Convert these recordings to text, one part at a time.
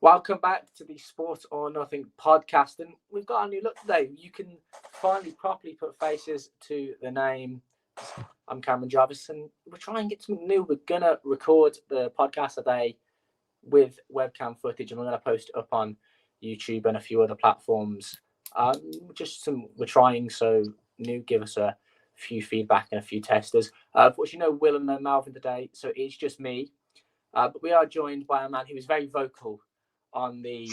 Welcome back to the Sport or Nothing podcast. And we've got a new look today. You can finally properly put faces to the name. I'm Cameron Jarvis, and we're trying to get something new. We're going to record the podcast today with webcam footage, and we're going to post it up on YouTube and a few other platforms. We're trying, so new, give us a few feedback and a few testers. Unfortunately, no Will and no Malvin today, so it's just me. But we are joined by a man who is very vocal on the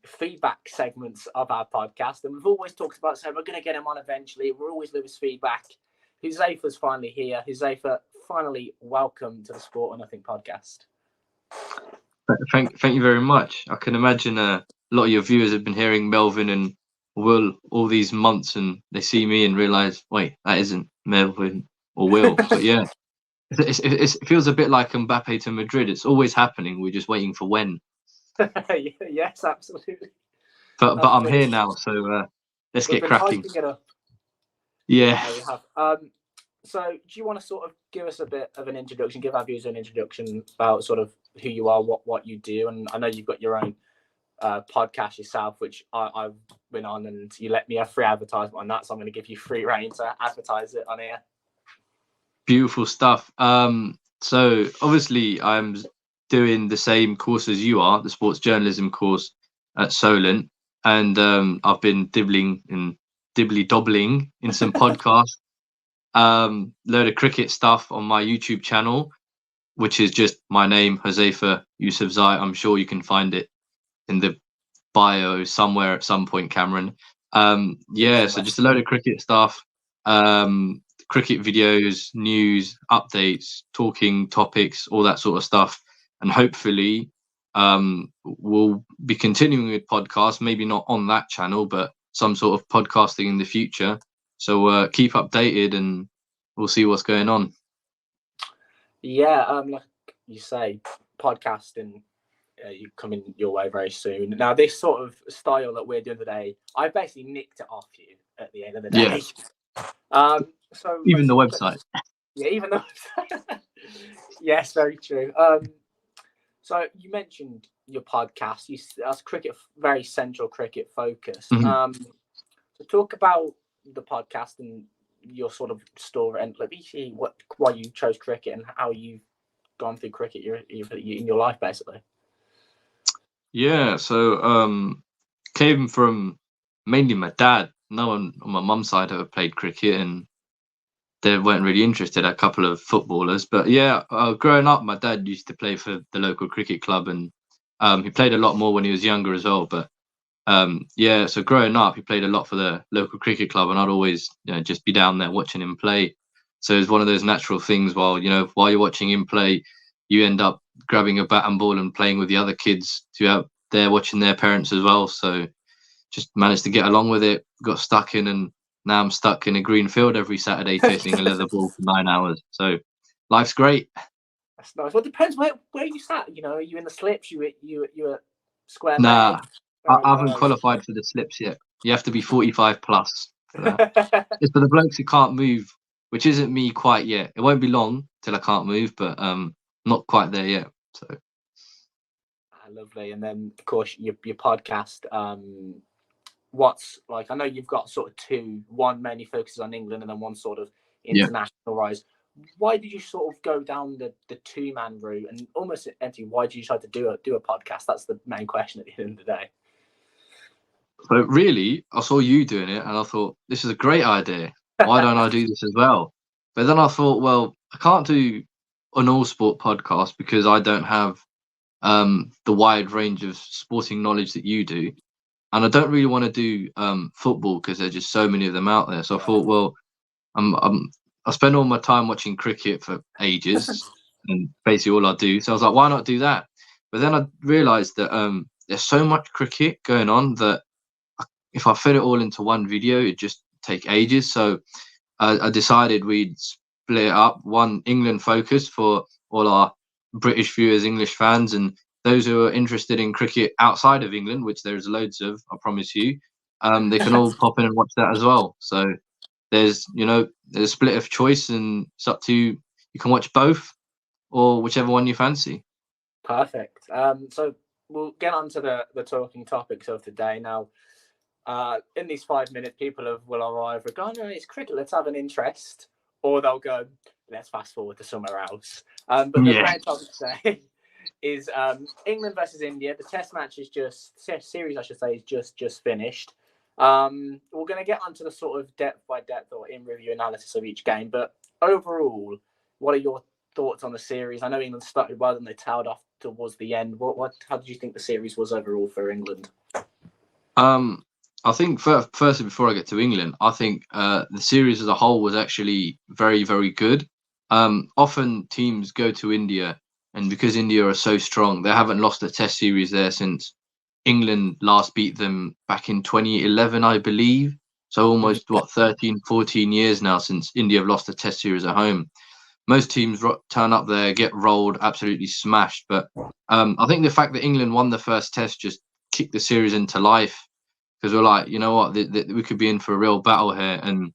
feedback segments of our podcast, and we've always talked about, so we're going to get him on eventually. We're always love his feedback. Huzafia's finally here. Huzafia, finally welcome to the Sport or Nothing podcast. Thank you very much. I can imagine a lot of your viewers have been hearing Melvin and Will all these months, and they see me and realise, wait, that isn't Melvin or Will. But yeah, it feels a bit like Mbappe to Madrid. It's always happening. We're just waiting for when. Yes, absolutely. But I'm here now, so let's get cracking. It up. Yeah. So do you want to sort of give us a bit of an introduction, give our viewers an introduction about sort of who you are, what you do? And I know you've got your own podcast yourself, which I've been on, and you let me have free advertisement on that, so I'm going to give you free reign to advertise it on here. Beautiful stuff. So obviously I'm doing the same course as you are, the sports journalism course at Solent, and I've been dibbly-dobbling in some podcasts, load of cricket stuff on my YouTube channel, which is just my name, Huzafia Yousafzai. I'm sure you can find it in the bio somewhere at some point, Cameron. So just a load of cricket stuff, cricket videos, news, updates, talking topics, all that sort of stuff. And hopefully we'll be continuing with podcasts, maybe not on that channel, but some sort of podcasting in the future. So keep updated and we'll see what's going on. Yeah, like you say, podcasting, you coming your way very soon. Now, this sort of style that we're doing today, I basically nicked it off you at the end of the day. Yeah. So even the website. Yeah, even the website. Yes, very true. So you mentioned your podcast. That's cricket, very central cricket focus. Mm-hmm. So talk about the podcast and your sort of story, and why you chose cricket and how you've gone through cricket in your life, basically. Yeah, so came from mainly my dad. No one on my mum's side ever played cricket, and they weren't really interested. A couple of footballers, but yeah, growing up, my dad used to play for the local cricket club, and he played a lot more when he was younger as well. But so growing up, he played a lot for the local cricket club, and I'd always just be down there watching him play. So it's one of those natural things. While you're watching him play, you end up grabbing a bat and ball and playing with the other kids who out there watching their parents as well. So just managed to get along with it, got stuck in, and now I'm stuck in a green field every Saturday chasing a leather ball for 9 hours. So life's great. That's nice. Well, it depends where you sat. Are you in the slips? You at square? Nah, I haven't qualified for the slips yet. You have to be 45 plus for that. It's for the blokes who can't move, which isn't me quite yet. It won't be long till I can't move, but not quite there yet. So lovely. And then of course your podcast. What's like? I know you've got sort of two. One mainly focuses on England, and then one sort of international rise. Why did you sort of go down the 2-man route, and almost empty? Why did you decide to do a podcast? That's the main question at the end of the day. So really, I saw you doing it, and I thought this is a great idea. Why don't I do this as well? But then I thought, well, I can't do an all sport podcast because I don't have the wide range of sporting knowledge that you do. And I don't really want to do football because there's just so many of them out there. So I thought, well, I spend all my time watching cricket for ages, and basically all I do. So I was like, why not do that? But then I realised that there's so much cricket going on that if I fit it all into one video, it'd just take ages. So I decided we'd split it up. One England focus for all our British viewers, English fans, and those who are interested in cricket outside of England, which there's loads of, I promise you, they can all pop in and watch that as well. So there's a split of choice, and it's up to you. You can watch both or whichever one you fancy. Perfect. So we'll get on to the talking topics of today now. In these 5 minutes, people will either go, no, it's cricket, let's have an interest, or they'll go, let's fast forward to somewhere else. But the main topic today is England versus India. The test match is series, I should say, is just finished. We're going to get onto the sort of depth by depth or in review analysis of each game. But overall, what are your thoughts on the series? I know England started well and they tailed off towards the end. How did you think the series was overall for England? I think firstly, before I get to England, I think the series as a whole was actually very, very good. Often teams go to India, and because India are so strong, they haven't lost a test series there since England last beat them back in 2011, I believe. So almost 13, 14 years now since India have lost a test series at home. Most teams turn up there, get rolled, absolutely smashed. But I think the fact that England won the first test just kicked the series into life, because we're like, you know what, we could be in for a real battle here. And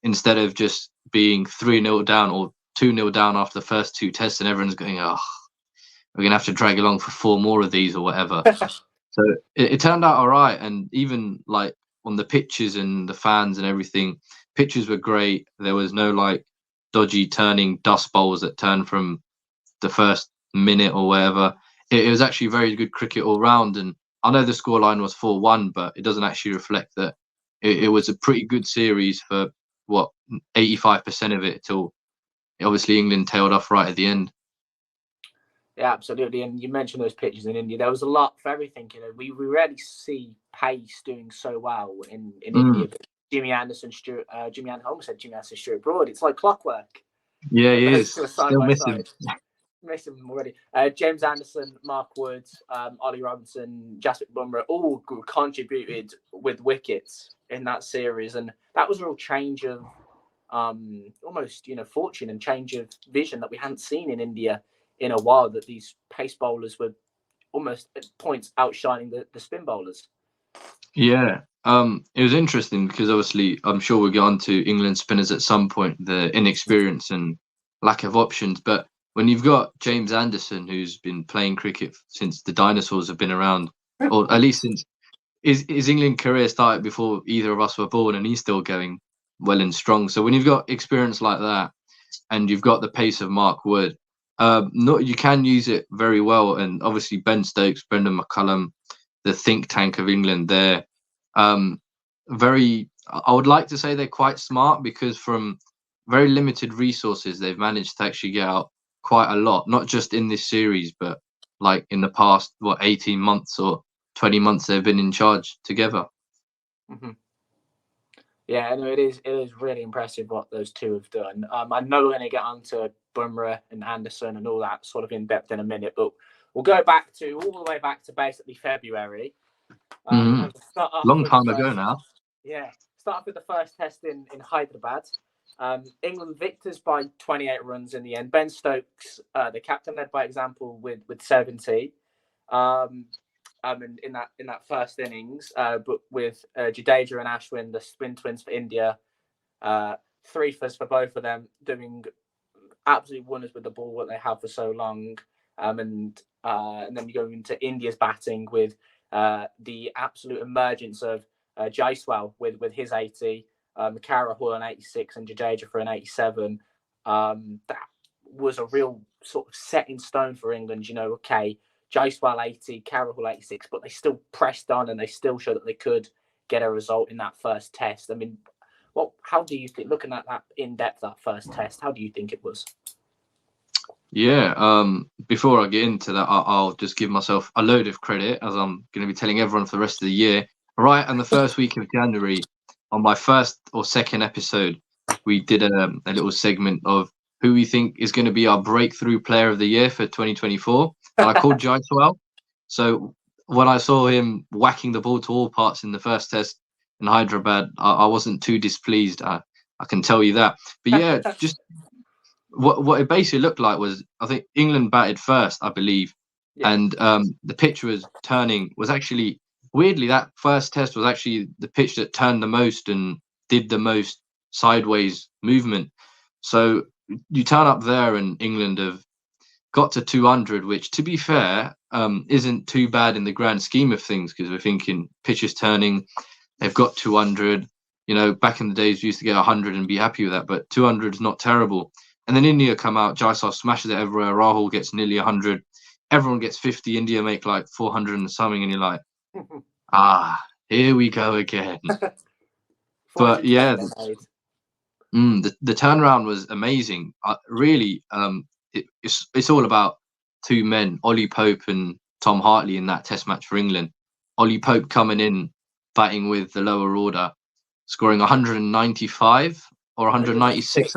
instead of just being 3-0 down or 2-0 down after the first two tests, and everyone's going, oh, we're going to have to drag along for 4 more of these or whatever. So it turned out all right. And even like on the pitches and the fans and everything, pitches were great. There was no like dodgy turning dust bowls that turned from the first minute or whatever. It was actually very good cricket all round. And I know the scoreline was 4-1, but it doesn't actually reflect that. It was a pretty good series for 85% of it, till obviously England tailed off right at the end. Yeah, absolutely. And you mentioned those pitches in India. There was a lot for everything. You know, we rarely see pace doing so well in India. But Jimmy Anderson, Stuart Broad. It's like clockwork. Yeah, he is. Still miss him. Miss him already. James Anderson, Mark Woods, Ollie Robinson, Jasprit Bumrah all contributed with wickets in that series, and that was a real change of almost fortune and change of vision that we hadn't seen in India in a while. That these pace bowlers were almost at points outshining the spin bowlers. Yeah, it was interesting because obviously I'm sure we'll get on to England spinners at some point, the inexperience and lack of options, but when you've got James Anderson, who's been playing cricket since the dinosaurs have been around, or at least since his England career started before either of us were born, and he's still going well and strong. So when you've got experience like that, and you've got the pace of Mark Wood, you can use it very well. And obviously Ben Stokes, Brendan McCullum, the think tank of England, they're very. I would like to say they're quite smart, because from very limited resources, they've managed to actually get out quite a lot, not just in this series, but like in the past 18 months or 20 months they've been in charge together. Yeah, no, it is really impressive what those two have done. I know we're going to get on to Bumrah and Anderson and all that sort of in depth in a minute, but we'll go all the way back to basically February. Long time ago now. Yeah, start off with the first test in Hyderabad. England victors by 28 runs in the end. Ben Stokes, the captain, led by example with 70. In that first innings, but with Jadeja and Ashwin, the spin twins for India, 3-fers for both of them, doing absolute wonders with the ball, what they have for so long. And then you go into India's batting with the absolute emergence of Jaiswal with his 80. Rahul an 86 and Jadeja for an 87. That was a real sort of set in stone for England. Okay, Jaiswal 80, Rahul 86, but they still pressed on and they still showed that they could get a result in that first test. I mean, how do you think, looking at that in depth, that first test, how do you think it was? Yeah, before I get into that, I'll just give myself a load of credit, as I'm going to be telling everyone for the rest of the year. Right, and the first week of January, on my first or second episode, we did a little segment of who we think is going to be our breakthrough player of the year for 2024. And I called Jaiswal. So when I saw him whacking the ball to all parts in the first test in Hyderabad, I wasn't too displeased. I can tell you that. But yeah, just what it basically looked like was, I think England batted first, I believe. Yeah. And the pitch was actually, weirdly, that first test was actually the pitch that turned the most and did the most sideways movement. So you turn up there and England have got to 200, which, to be fair, isn't too bad in the grand scheme of things, because we're thinking pitches turning, they've got 200. Back in the days, we used to get 100 and be happy with that, but 200 is not terrible. And then India come out, Jaiswal smashes it everywhere, Rahul gets nearly 100, everyone gets 50, India make like 400 and something, and you're like, here we go again. But yeah, the turnaround was amazing. Really, it's all about two men, Ollie Pope and Tom Hartley, in that Test match for England. Ollie Pope coming in, batting with the lower order, scoring 195 or 196.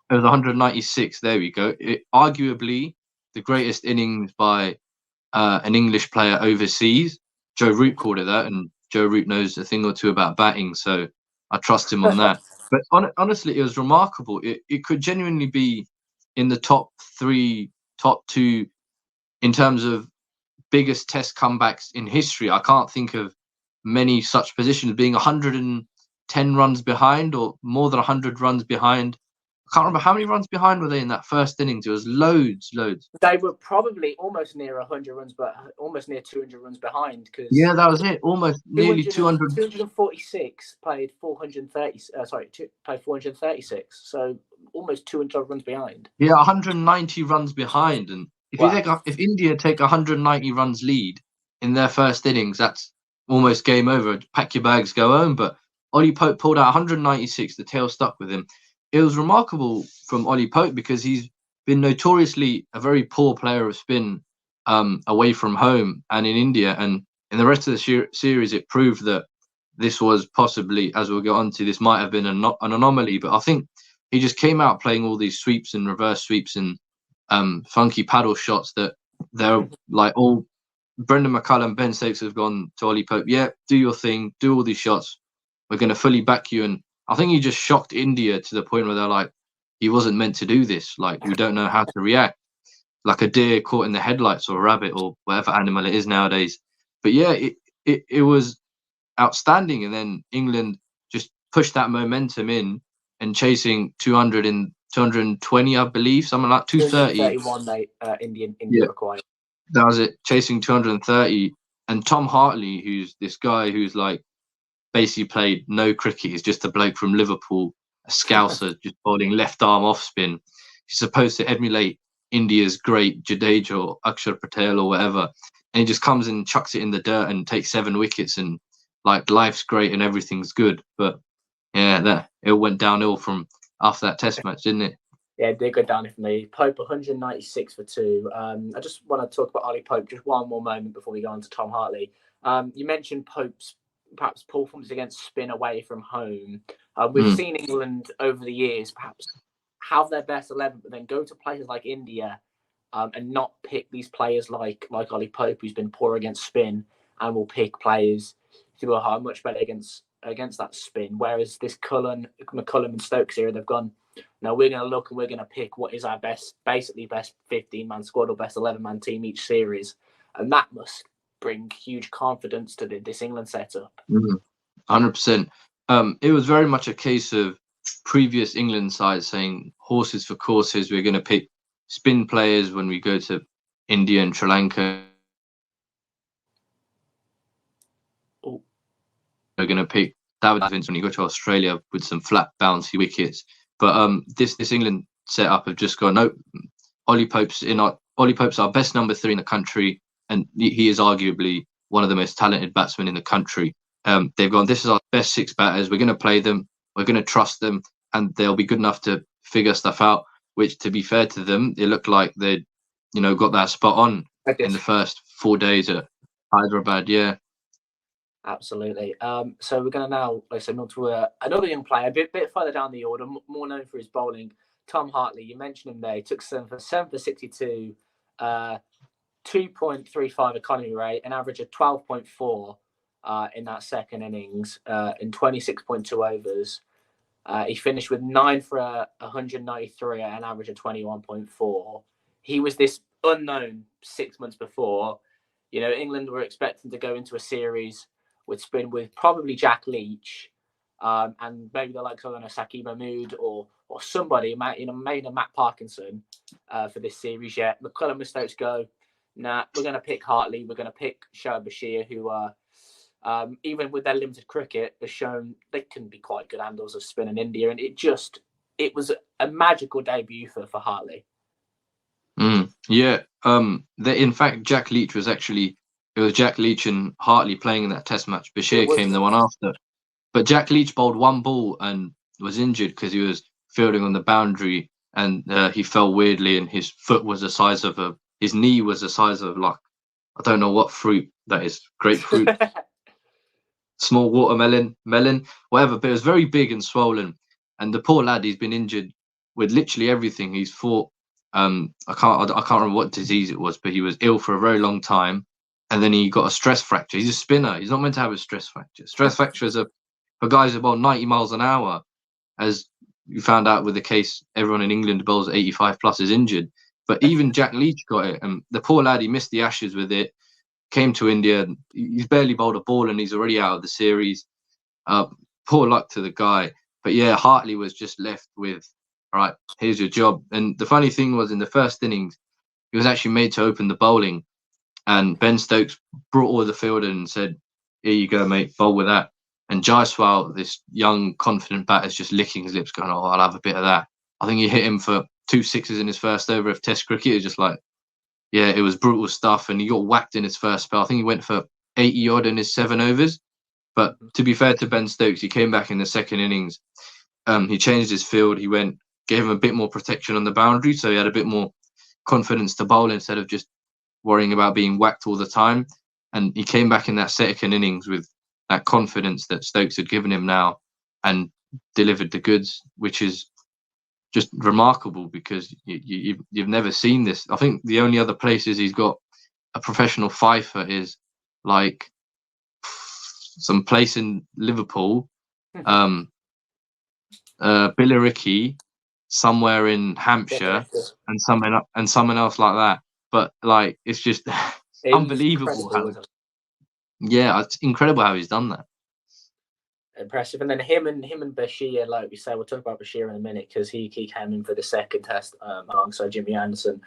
It was 196. There we go. Arguably the greatest innings by an English player overseas. Joe Root called it that, and Joe Root knows a thing or two about batting, so I trust him on that. But honestly, it was remarkable. It could genuinely be in the top 3, top 2 in terms of biggest Test comebacks in history. I can't think of many such positions, being 110 runs behind or more than 100 runs behind. I can't remember how many runs behind were they in that first innings. It was loads. They were probably almost near 100 runs, but almost near 200 runs behind. Yeah, that was it. Almost nearly 200. 246 played 430. Played 436. So almost 200 runs behind. Yeah, 190 runs behind, and if India take 190 runs lead in their first innings, that's almost game over. Pack your bags, go home. But Ollie Pope pulled out 196. The tail stuck with him. It was remarkable from Ollie Pope because he's been notoriously a very poor player of spin away from home and in India. And in the rest of the series, it proved that this was possibly, as we'll get on to, this might have been an anomaly. But I think he just came out playing all these sweeps and reverse sweeps and funky paddle shots that they're like all Brendan McCullum, Ben Stokes have gone to Ollie Pope. Yeah, do your thing, do all these shots. We're going to fully back you. And I think he just shocked India to the point where they're like, he wasn't meant to do this. Like, we don't know how to react. Like a deer caught in the headlights or a rabbit or whatever animal it is nowadays. But yeah, it was outstanding. And then England just pushed that momentum in and chasing 200 in 220, I believe, something like 230. 231 India required. That was it, chasing 230. And Tom Hartley, who's this guy who's like basically played no cricket, he's just a bloke from Liverpool, a scouser, just bowling left arm off spin. He's supposed to emulate India's great Jadeja or Akshar Patel or whatever. And he just comes in, chucks it in the dirt and takes 7 wickets, and like life's great and everything's good. But yeah, it went downhill from after that Test match, didn't it? Yeah, it did go down for me. Pope 196 for 2. I just want to talk about Ollie Pope just one more moment before we go on to Tom Hartley. You mentioned Pope's perhaps poor performance against spin away from home. We've seen England over the years perhaps have their best 11, but then go to places like India and not pick these players like Ollie Pope, who's been poor against spin, and will pick players who are much better against that spin. Whereas this McCullum and Stokes era, they've gone, no, we're going to look and we're going to pick what is our best 15-man squad or best 11-man team each series. And that must bring huge confidence to this England setup. 100%. It was very much a case of previous England sides saying horses for courses. We're going to pick spin players when we go to India and Sri Lanka. We're going to pick David Vince when you go to Australia with some flat bouncy wickets. But this England setup have just gone, no, Ollie Pope's our best number 3 in the country, and he is arguably one of the most talented batsmen in the country. They've gone, this is our best 6 batters. We're going to play them. We're going to trust them, and they'll be good enough to figure stuff out. Which, to be fair to them, it looked like they'd, got that spot on in the first 4 days at Hyderabad. Yeah. Absolutely. So we're going to now, like I said, move to another young player, a bit further down the order, more known for his bowling, Tom Hartley. You mentioned him there. He took 7 for 62, 2.35 economy rate, an average of 12.4 in that second innings in 26.2 overs. He finished with 9 for 193 at an average of 21.4. He was this unknown 6 months before. England were expecting to go into a series with spin with probably Jack Leach, and maybe the likes of Saki Mahmood or somebody, maybe Matt Parkinson for this series. Yet McCullum and Stokes go, nah, we're going to pick Hartley. We're going to pick Shoaib Bashir, who even with their limited cricket, has shown they can be quite good handles of spin in India, and it was a magical debut for Hartley. Yeah. In fact, Jack Leach was actually, it was Jack Leach and Hartley playing in that Test match. Bashir came the one after, but Jack Leach bowled one ball and was injured because he was fielding on the boundary, and he fell weirdly, and his foot was the size of his knee was the size of, like, I don't know what fruit that is, grapefruit, small watermelon, melon, whatever, but it was very big and swollen. And the poor lad, he's been injured with literally everything. He's fought. I can't remember what disease it was, but he was ill for a very long time, and then he got a stress fracture. He's a spinner. He's not meant to have a stress fracture. Stress fractures are for guys about 90 miles an hour, as you found out with the case. Everyone in England bowls 85 plus is injured, but even Jack Leach got it, and the poor lad, he missed the Ashes with it. Came to India, he's barely bowled a ball, and he's already out of the series. Poor luck to the guy. But yeah, Hartley was just left with, all right, here's your job. And the funny thing was, in the first innings, he was actually made to open the bowling, and Ben Stokes brought all the field in and said, here you go, mate, bowl with that. And Jaiswal, this young, confident batter, is just licking his lips, going, oh, I'll have a bit of that. I think he hit him for 2 sixes in his first over of Test cricket. It was just like, yeah, it was brutal stuff. And he got whacked in his first spell. I think he went for 80 odd in his 7 overs. But to be fair to Ben Stokes, he came back in the second innings. He changed his field. He gave him a bit more protection on the boundary, so he had a bit more confidence to bowl instead of just worrying about being whacked all the time. And he came back in that second innings with that confidence that Stokes had given him now, and delivered the goods, which is just remarkable, because you've never seen this. I think the only other places he's got a professional fifer is like some place in Liverpool, Billericay, somewhere in Hampshire, and someone else like that. But like, it's just unbelievable it's incredible how he's done that. Impressive. And then him and Bashir, like we say, we'll talk about Bashir in a minute, because he came in for the second test alongside Jimmy Anderson,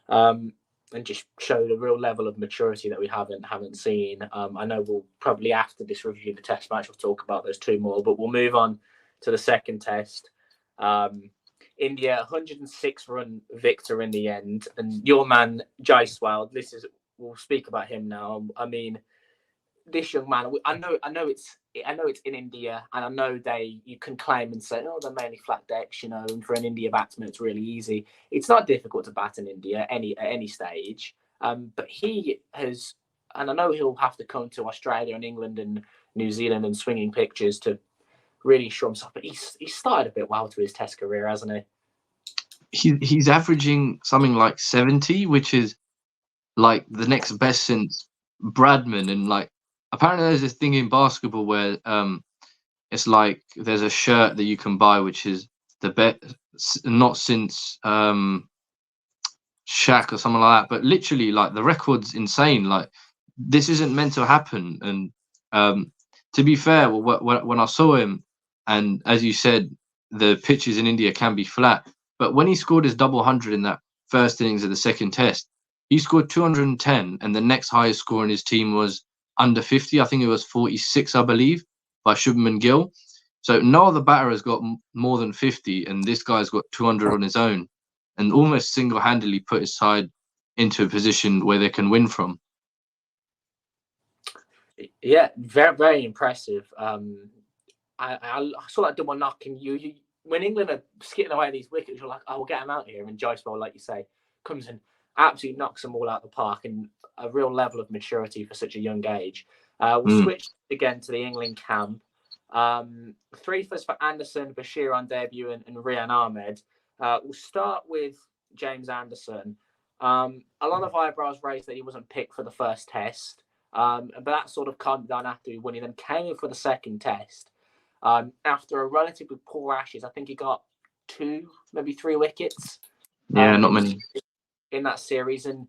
and just showed a real level of maturity that we haven't seen. I know we'll probably, after this review of the test match, we'll talk about those 2 more, but we'll move on to the second test. India 106 run victor in the end, and your man Jaiswal, we'll speak about him now. I mean, this young man, I know it's in India, and I know you can claim and say, oh, they're mainly flat decks, and for an India batsman it's really easy. It's not difficult to bat in India at any stage, but he has, and I know he'll have to come to Australia and England and New Zealand and swinging pitches to really show himself, but he's started a bit well to his test career, hasn't he? He's averaging something like 70, which is like the next best since Bradman. And like, apparently there's this thing in basketball where it's like there's a shirt that you can buy which is the best, not since Shaq or something like that, but literally, like, the record's insane. Like, this isn't meant to happen. And to be fair, when I saw him, and as you said, the pitches in India can be flat, but when he scored his double 100 in that first innings of the second test, he scored 210, and the next highest score in his team was under 50. I think it was 46, I believe, by Shubman Gill. So no other batter has got more than 50, and this guy's got 200 on his own, and almost single-handedly put his side into a position where they can win from. Yeah, very, very impressive. I saw that double knocking. You when England are skitting away these wickets, you're like, oh, we'll get him out here. And Jaiswal, like you say, comes and absolutely knocks them all out of the park, and a real level of maturity for such a young age. We'll switch again to the England camp. 3 firsts for Anderson, Bashir on debut, and Rian Ahmed. We'll start with James Anderson. A lot of eyebrows raised that he wasn't picked for the first test, but that sort of calmed down after when he then came in for the second test. After a relatively poor Ashes, I think he got 2, maybe 3 wickets. Yeah, not many in that series, and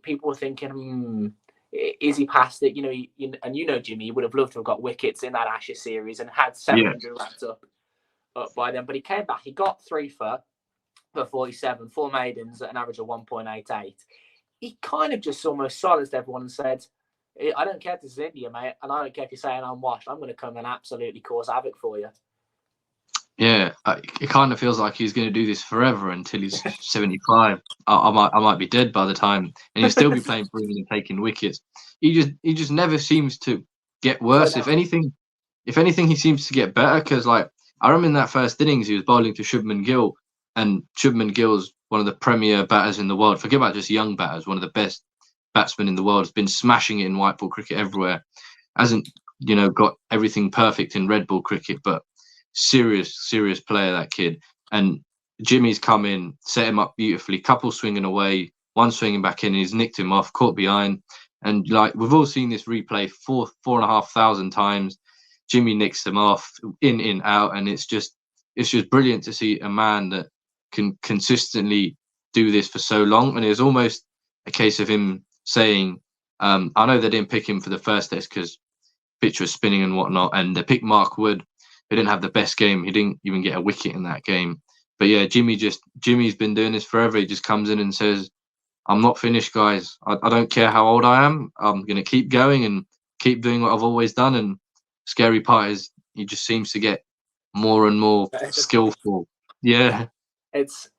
people were thinking, is he past it? And Jimmy, he would have loved to have got wickets in that Ashes series and had 700 wrapped up by then. But he came back. He got 3 for 47, 4 maidens at an average of 1.88. He kind of just almost silenced everyone and said, I don't care if this is India, mate, and I don't care if you're saying I'm washed. I'm going to come and absolutely cause havoc for you. Yeah, it kind of feels like he's going to do this forever until he's 75. I might be dead by the time, and he'll still be playing for England and taking wickets. He just never seems to get worse. If anything, he seems to get better. Because like I remember in that first innings, he was bowling to Shubman Gill, and Shubman Gill's one of the premier batters in the world. Forget about just young batters, one of the best batsmen in the world. Has been smashing it in white ball cricket everywhere. Hasn't got everything perfect in red ball cricket, but serious player, that kid. And Jimmy's come in, set him up beautifully, couple swinging away, one swinging back in, and he's nicked him off, caught behind. And like we've all seen this replay 4,500 times. Jimmy nicks them off, in, out, and it's just brilliant to see a man that can consistently do this for so long. And it's almost a case of him saying, I know they didn't pick him for the first test because pitch was spinning and whatnot, and they picked Mark Wood. He didn't have the best game. He didn't even get a wicket in that game. But yeah, Jimmy's been doing this forever. He just comes in and says, I'm not finished, guys. I don't care how old I am. I'm going to keep going and keep doing what I've always done. And scary part is he just seems to get more and more skillful. Yeah. It's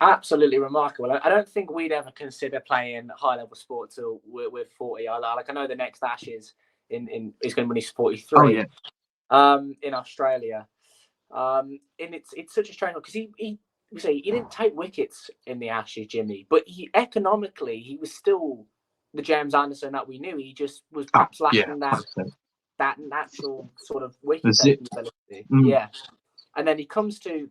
absolutely remarkable. I don't think we'd ever consider playing high-level sport till we're 40. I know the next Ashes is going to be when he's 43. Oh, yeah. In Australia, and it's such a strange one because he didn't take wickets in the Ashes, Jimmy, but economically he was still the James Anderson that we knew. He just was perhaps lacking that natural sort of wicket taking ability. Yeah, and then he comes to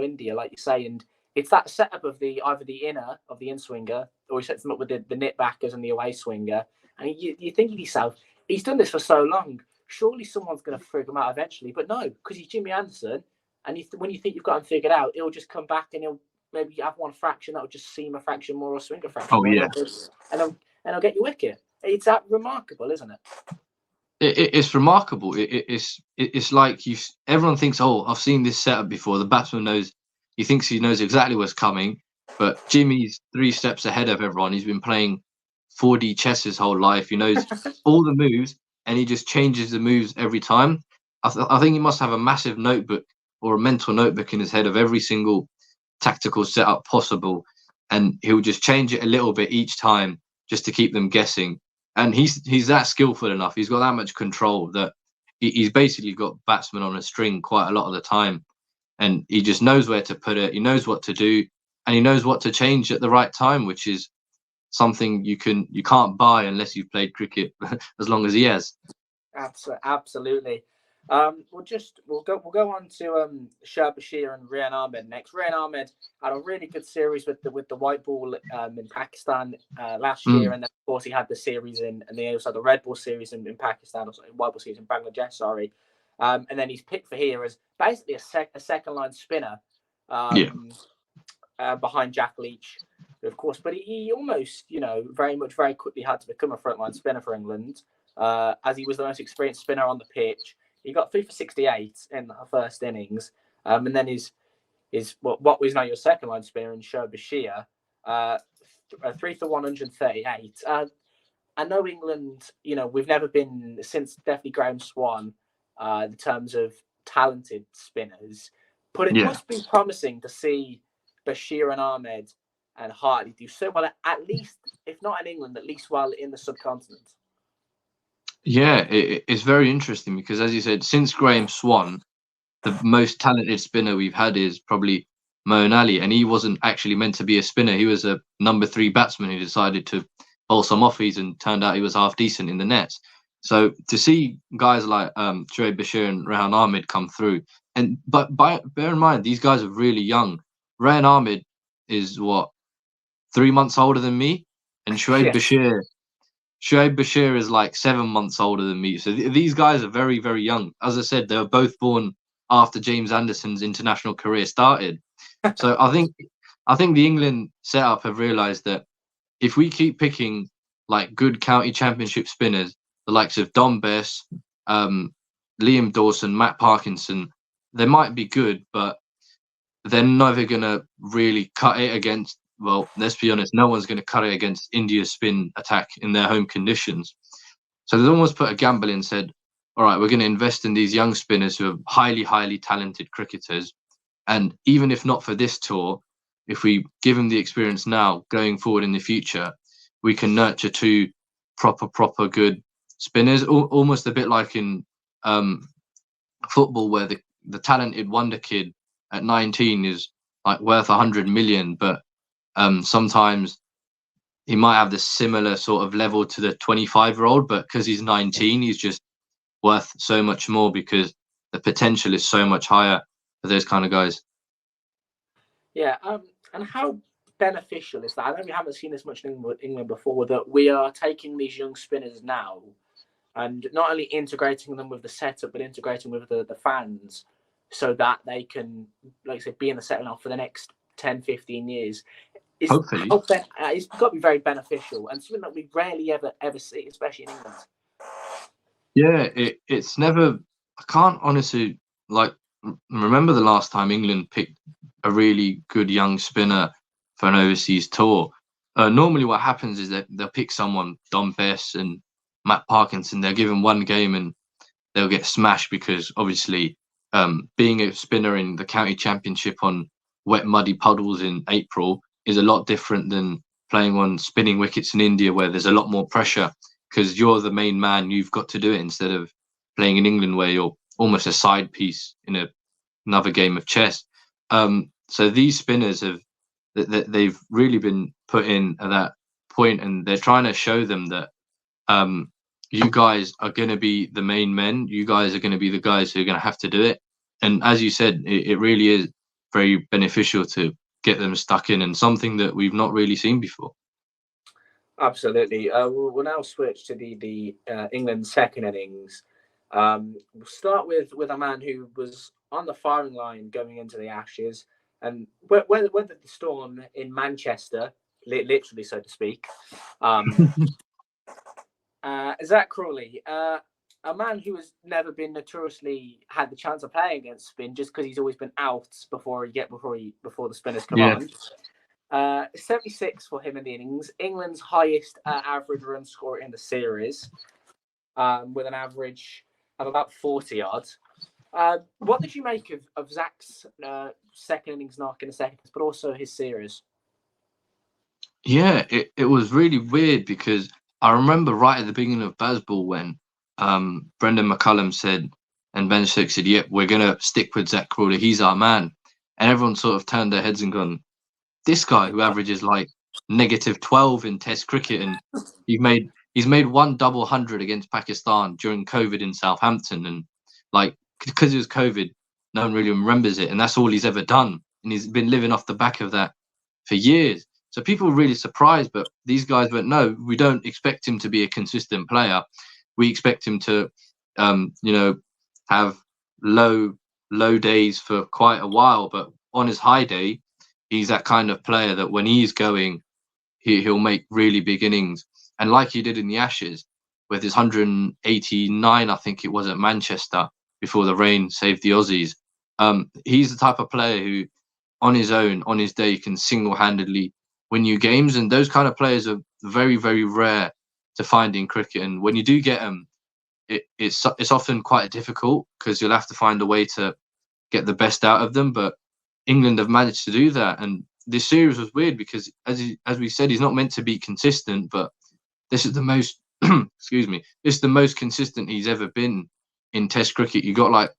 India, like you say, and it's that setup of either the inner of the in swinger, or he sets them up with the nip backers and the away swinger, and you think to yourself, he's done this for so long. Surely someone's going to figure him out eventually, but no, because he's Jimmy Anderson, and when you think you've got him figured out, he'll just come back and he'll maybe have one fraction that'll just seam a fraction more or swing a fraction. Oh yeah, and he'll get you wicket. It's that remarkable, isn't it? It's remarkable. It's like everyone thinks, oh, I've seen this setup before. The batsman he thinks he knows exactly what's coming, but Jimmy's 3 steps ahead of everyone. He's been playing 4D chess his whole life. He knows all the moves. And he just changes the moves every time. I think he must have a massive notebook or a mental notebook in his head of every single tactical setup possible. And he'll just change it a little bit each time just to keep them guessing. And he's that skillful enough. He's got that much control that he's basically got batsmen on a string quite a lot of the time. And he just knows where to put it. He knows what to do. And he knows what to change at the right time, which is something you can't buy unless you've played cricket as long as he has. Absolutely. We'll go on to Shoaib Bashir and Rehan Ahmed next. Rehan Ahmed had a really good series with the white ball in Pakistan last year, and then of course he had the series and they also had the red ball series in Pakistan, or white ball series in Bangladesh. Sorry, and then he's picked for here as basically a second line spinner behind Jack Leach, of course. But he almost very quickly had to become a frontline spinner for England, as he was the most experienced spinner on the pitch. He got 3 for 68 in the first innings, and then his what was now your second line spinner in Shoaib Bashir, 3 for 138. I know England, we've never been, since definitely Graham Swan, in terms of talented spinners, but it must be promising to see Bashir and Ahmed and Hartley do so well, at least, if not in England, at least while in the subcontinent. Yeah, it's very interesting because, as you said, since Graham Swan, the most talented spinner we've had is probably Moeen Ali, and he wasn't actually meant to be a spinner. He was a number 3 batsman who decided to bowl some offies and turned out he was half decent in the nets. So to see guys like Shoaib Bashir and Rehan Ahmed come through, but bear in mind, these guys are really young. Rehan Ahmed is 3 months older than me, and Shoaib Bashir is like 7 months older than me. So these guys are very, very young. As I said, they were both born after James Anderson's international career started. So I think the England setup have realised that if we keep picking like good county championship spinners, the likes of Dom Bess, Liam Dawson, Matt Parkinson. They might be good, but they're never going to really cut it against, well, let's be honest, no one's going to cut it against India's spin attack in their home conditions. So they almost put a gamble in and said, all right, we're going to invest in these young spinners who are highly, highly talented cricketers. And even if not for this tour, if we give them the experience now, going forward in the future, we can nurture two proper good spinners, almost a bit like in football, where the talented wonder kid at 19 is like worth 100 million, but sometimes he might have the similar sort of level to the 25-year-old, but because he's 19, he's just worth so much more because the potential is so much higher for those kind of guys. Yeah, and how beneficial is that? I know we haven't seen this much in England before, that we are taking these young spinners now and not only integrating them with the setup, but integrating with the fans so that they can, like I said, be in the setup now for the next 10, 15 years. Hopefully. It's got to be very beneficial and something that we rarely ever see, especially in England. Yeah, it's never, I can't honestly, like, remember the last time England picked a really good young spinner for an overseas tour. Normally what happens is that they'll pick someone, Dom Bess and Matt Parkinson, they'll give them one game and they'll get smashed because obviously being a spinner in the county championship on wet, muddy puddles in April is a lot different than playing on spinning wickets in India where there's a lot more pressure because you're the main man, you've got to do it instead of playing in England where you're almost a side piece in another game of chess. So these spinners they've really been put in at that point, and they're trying to show them that you guys are going to be the main men. You guys are going to be the guys who are going to have to do it. And as you said, it really is very beneficial to get them stuck in, and something that we've not really seen before. Absolutely. We'll now switch to the England second innings. We'll start with a man who was on the firing line going into the Ashes and weathered the storm in Manchester, literally, so to speak. Zach Crawley, a man who has never been notoriously had the chance of playing against spin just because he's always been out before the spinners come on. 76 for him in the innings, England's highest average run score in the series, with an average of about 40 odds. What did you make of Zach's second innings knock in the second, but also his series? Yeah, it was really weird because I remember right at the beginning of Bazball when Brendan McCullum said, and Ben Stokes said, yep, we're going to stick with Zach Crawley. He's our man. And everyone sort of turned their heads and gone, this guy who averages like -12 in Test cricket, and he's made one double hundred against Pakistan during COVID in Southampton, and like because it was COVID, no one really remembers it, and that's all he's ever done, and he's been living off the back of that for years. So people were really surprised, but these guys went, no, we don't expect him to be a consistent player. We expect him to, have low days for quite a while, but on his high day, he's that kind of player that when he's going, he'll make really big innings. And like he did in the Ashes, with his 189, I think it was at Manchester, before the rain saved the Aussies. He's the type of player who, on his own, on his day, can single-handedly win you games. And those kind of players are very, very rare to find in cricket. And when you do get them, it's often quite difficult because you'll have to find a way to get the best out of them. But England have managed to do that, and this series was weird because, as we said, he's not meant to be consistent, but this is the most this is the most consistent he's ever been in Test cricket. You got like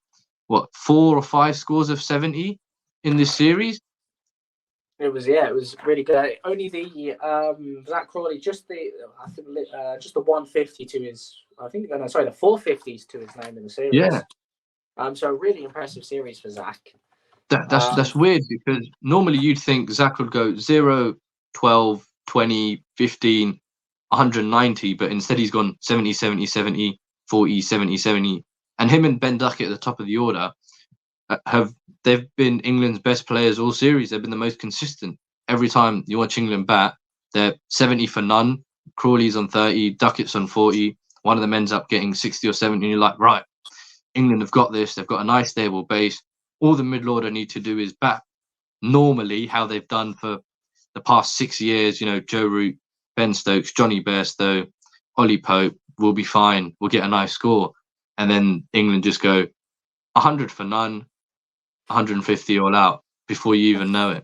4 or 5 scores of 70 in this series. It was really good. Only the Zach Crawley just the 150 to his the 450s to his name in the series. Yeah. So really impressive series for Zach. That's weird because normally you'd think Zach would go 0, 12, 20, 15, 190, but instead he's gone 70, 70, 70, 40, 70, 70. And him and Ben Duckett at the top of the order they've been England's best players all series. They've been the most consistent. Every time you watch England bat, they're 70 for none, Crawley's on 30, Duckett's on 40. One of them ends up getting 60 or 70, and you're like, right, England have got this. They've got a nice stable base. All the middle order need to do is bat normally how they've done for the past 6 years. Joe Root, Ben Stokes, Johnny Bairstow, Ollie Pope will be fine. We'll get a nice score. And then England just go 100 for none, 150 all out before you even know it.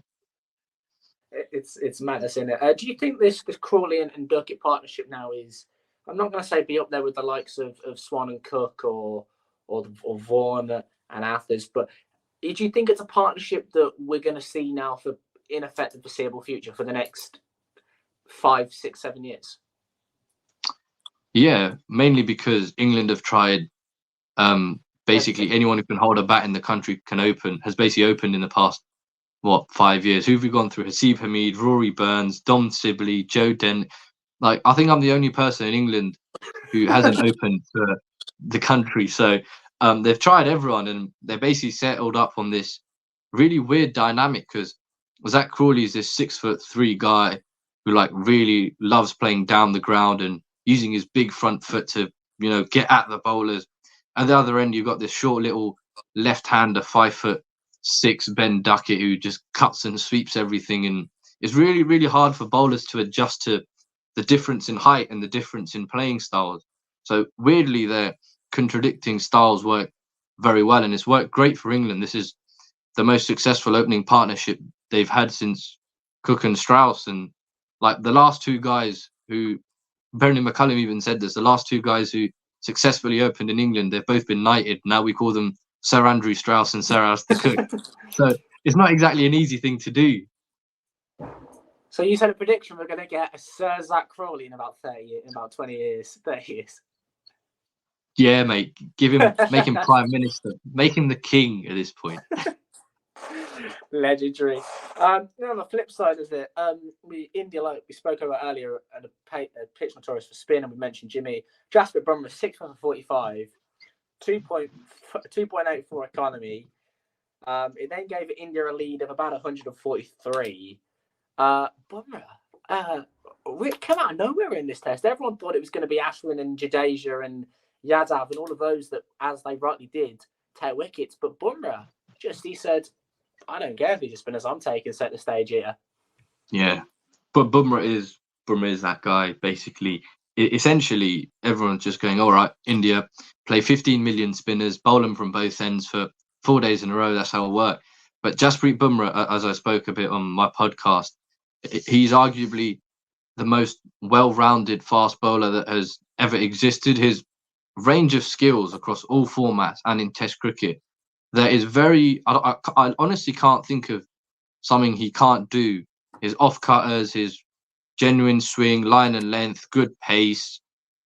It's madness, isn't it? Do you think this Crawley and Duckett partnership now is, I'm not going to say be up there with the likes of Swan and Cook or Vaughan and Athers, but do you think it's a partnership that we're going to see now for, in effect, the foreseeable future for the next 5, 6, 7 years? Yeah, mainly because England have tried. Basically, anyone who can hold a bat in the country has basically opened in the past 5 years. Who have we gone through? Haseeb Hameed, Rory Burns, Dom Sibley, Joe Dent. Like, I think I'm the only person in England who hasn't opened for the country. So they've tried everyone, and they basically settled up on this really weird dynamic because Zach Crawley is this 6'3" guy who really loves playing down the ground and using his big front foot to get at the bowlers. At the other end, you've got this short little left-hander, 5'6" Ben Duckett who just cuts and sweeps everything, and it's really, really hard for bowlers to adjust to the difference in height and the difference in playing styles. So weirdly, their contradicting styles work very well, and it's worked great for England. This is the most successful opening partnership they've had since Cook and Strauss, and the last two guys who, Brendan McCullum even said this, the last two guys who successfully opened in England, they've both been knighted. Now we call them Sir Andrew Strauss and Sir Alistair Cook. So it's not exactly an easy thing to do. So you said a prediction we're going to get a Sir Zach Crawley in about 30 years, in about 20 years, 30 years. Yeah, mate. Make him prime minister. Make him the king at this point. Legendary. On the flip side of it, India, like we spoke about earlier, and a pitch notorious for spin, and we mentioned Jimmy. Jasprit Bumrah, 6 for 45, 2.84 economy. It then gave India a lead of about 143. Bumrah, we came out of nowhere in this test. Everyone thought it was going to be Ashwin and Jadeja and Yadav and all of those that, as they rightly did, take wickets. But Bumrah, he said, I don't care if he's a spinners I'm taking, set the stage here. Yeah, but Bumrah is that guy, basically. Essentially, everyone's just going, all right, India, play 15 million spinners, bowl them from both ends for 4 days in a row. That's how it'll work. But Jasprit Bumrah, as I spoke a bit on my podcast, he's arguably the most well-rounded fast bowler that has ever existed. His range of skills across all formats and in Test cricket, there is I honestly can't think of something he can't do. His off-cutters, his genuine swing, line and length, good pace,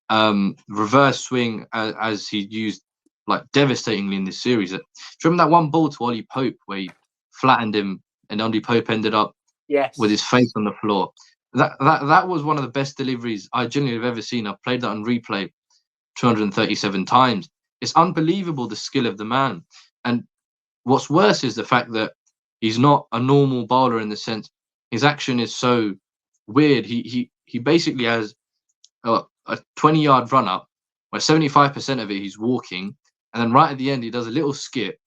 reverse swing, as he used devastatingly in this series. Do you remember that one ball to Ollie Pope where he flattened him and Ollie Pope ended up with his face on the floor? That was one of the best deliveries I genuinely have ever seen. I've played that on replay 237 times. It's unbelievable, the skill of the man. And what's worse is the fact that he's not a normal bowler in the sense his action is so weird. He basically has a 20-yard run up where 75% of it he's walking, and then right at the end he does a little skip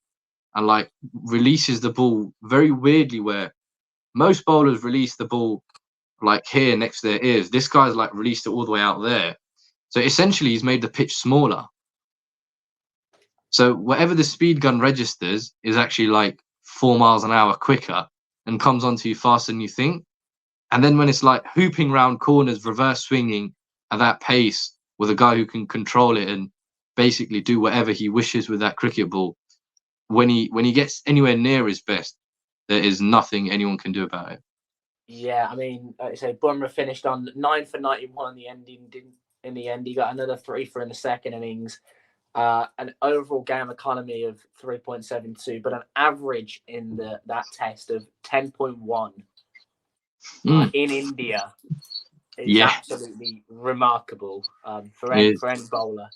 and releases the ball very weirdly, where most bowlers release the ball here next to their ears. This guy's released it all the way out there. So essentially he's made the pitch smaller. So whatever the speed gun registers is actually 4 miles an hour quicker and comes onto you faster than you think. And then when it's hooping round corners, reverse swinging at that pace with a guy who can control it and basically do whatever he wishes with that cricket ball, when he gets anywhere near his best, there is nothing anyone can do about it. Yeah, I mean, like I say, Bumrah finished on 9 for 91 in the end. He got another 3 for in the second innings. An overall game economy of 3.72, but an average in that test of 10.1 in India is absolutely remarkable for any bowler.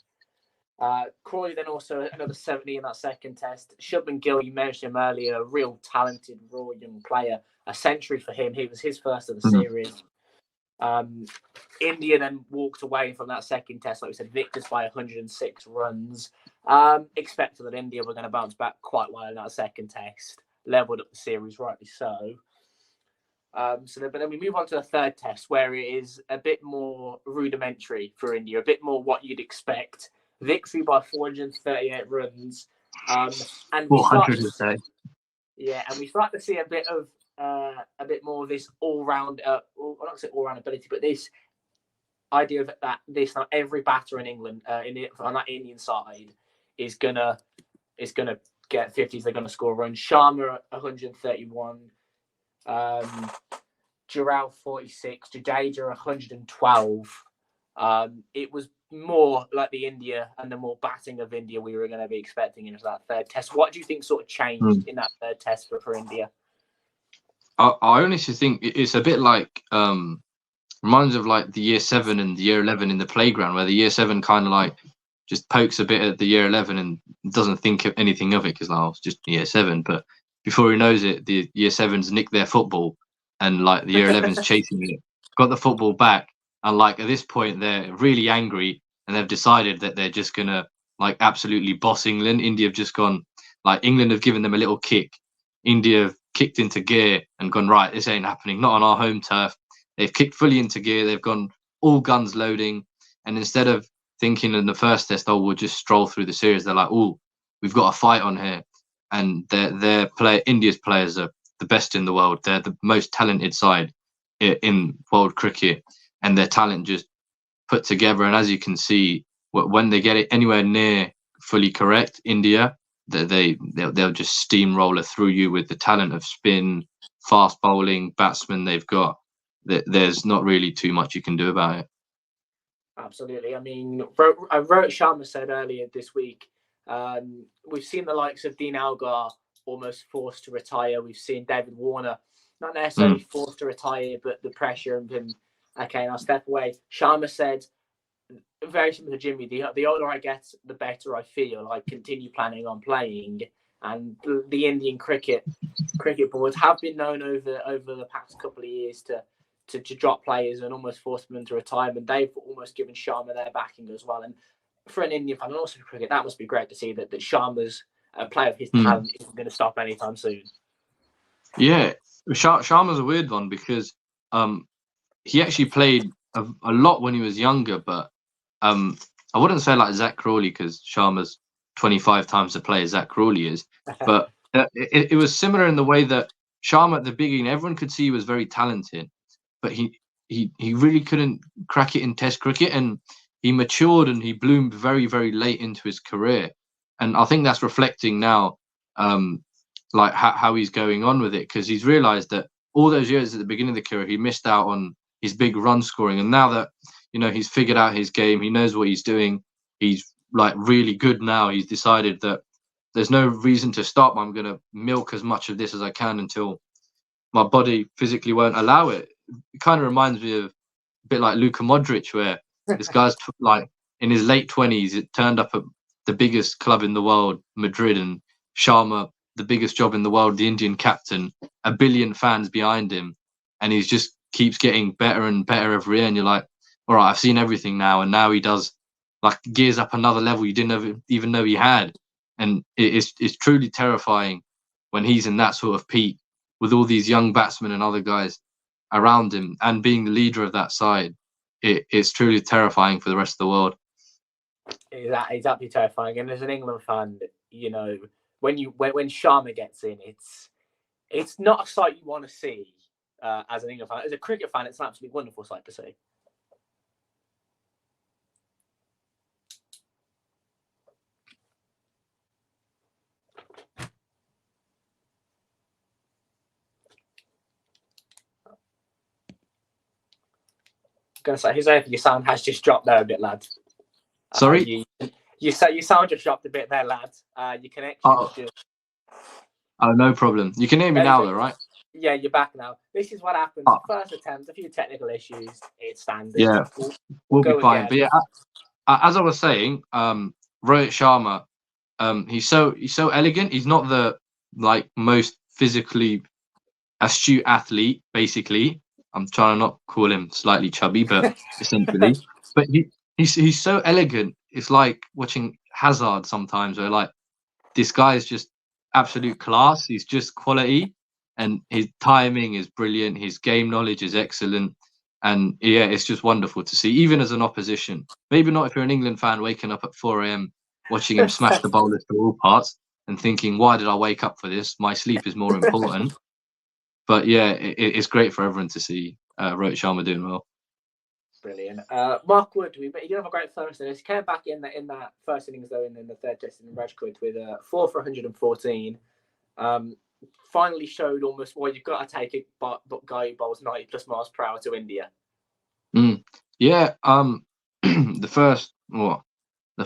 Crawley then also another 70 in that second test. Shubman Gill, you mentioned him earlier, a real talented, raw young player. A century for him. He was his first of the series. India then walked away from that second test, like we said, victors by 106 runs. Expected that India were going to bounce back quite well in that second test, leveled up the series, rightly so. But then we move on to the third test, where it is a bit more rudimentary for India, a bit more what you'd expect. Victory by 438 runs. And we start, 400 and we start to see a bit more of this all-round, well, not say all-round ability, but this idea of that now every batter in England, on that Indian side, is gonna get 50s. They're gonna score runs. Sharma 131. Jarrell 46, Jadeja 112. It was more like the India and the more batting of India we were going to be expecting into that third test. What do you think sort of changed in that third test for India? I honestly think it's a bit like reminds of like the year 7 and the year 11 in the playground, where the year 7 kind of like just pokes a bit at the year 11 and doesn't think of anything of it because it's just year 7, but before he knows it, the year 7's nicked their football, and like the year 11's chasing it, got the football back, and like at this point they're really angry, and they've decided that they're just gonna like absolutely boss England. India have just gone, like England have given them a little kick. India have kicked into gear and gone, right, this ain't happening, not on our home turf. They've kicked fully into gear. They've gone all guns loading, and instead of thinking in the first test, oh, we'll just stroll through the series, they're like, oh, we've got a fight on here. And India's players are the best in the world. They're the most talented side in world cricket, and their talent just put together. And as you can see, when they get it anywhere near fully correct, India, they'll just steamroller through you with the talent of spin, fast bowling, batsmen they've got. There's not really too much you can do about it. Absolutely. I mean, Rohit Sharma said earlier this week, we've seen the likes of Dean Elgar almost forced to retire. We've seen David Warner not necessarily forced to retire, but the pressure of him, okay, I'll step away. Sharma said, very similar to Jimmy, the older I get, the better I feel. I continue planning on playing. And the Indian cricket boards have been known over the past couple of years to drop players and almost force them into retirement. They've almost given Sharma their backing as well. And for an Indian fan and also for cricket, that must be great to see that Sharma's a player of his talent isn't going to stop anytime soon. Yeah, Sharma's a weird one because he actually played a lot when he was younger, but I wouldn't say like Zach Crawley, because Sharma's 25 times the player Zach Crawley is. But it was similar in the way that Sharma at the beginning, everyone could see he was very talented, but he really couldn't crack it in Test cricket, and he matured and he bloomed very, very late into his career. And I think that's reflecting now, like how he's going on with it, because he's realised that all those years at the beginning of the career, he missed out on his big run scoring. And now that, he's figured out his game, he knows what he's doing, he's like really good now. He's decided that there's no reason to stop. I'm going to milk as much of this as I can until my body physically won't allow it. It kind of reminds me of a bit like Luka Modric, where this guy's like in his late 20s, it turned up at the biggest club in the world, Madrid, and Sharma, the biggest job in the world, the Indian captain, 1 billion fans behind him, and he just keeps getting better and better every year. And you're like, all right, I've seen everything now, and now he does like gears up another level you didn't even know he had. And it's truly terrifying when he's in that sort of peak with all these young batsmen and other guys around him, and being the leader of that side. It's truly terrifying for the rest of the world. It's absolutely terrifying. And as an England fan, when Sharma gets in, it's not a sight you want to see as an England fan. As a cricket fan, it's an absolutely wonderful sight to see. Going to say, Huzafia, your sound has just dropped there a bit, lad. Sorry? Your sound just dropped a bit there, lad. Your connection was just... Oh, no problem. You can hear me now, though, right? Yeah, you're back now. This is what happens. First attempt, a few technical issues. It's standard. Yeah, we'll be fine. Again. But yeah, as I was saying, Rohit Sharma, he's so elegant. He's not the most physically astute athlete, basically. I'm trying to not call him slightly chubby, but essentially. But he's so elegant. It's like watching Hazard sometimes, where like this guy is just absolute class. He's just quality, and his timing is brilliant. His game knowledge is excellent, and yeah, it's just wonderful to see. Even as an opposition, maybe not if you're an England fan waking up at 4 a.m. watching him smash the bowlers to all parts and thinking, "Why did I wake up for this? My sleep is more important." But yeah, it's great for everyone to see Rohit Sharma doing well. Brilliant. Mark Wood, he did have a great first innings. He came back in that first innings though, in the third test in Rajkot with 4 for 114. Finally showed almost why you've got to take a guy who bowls 90 plus miles per hour to India. Yeah. The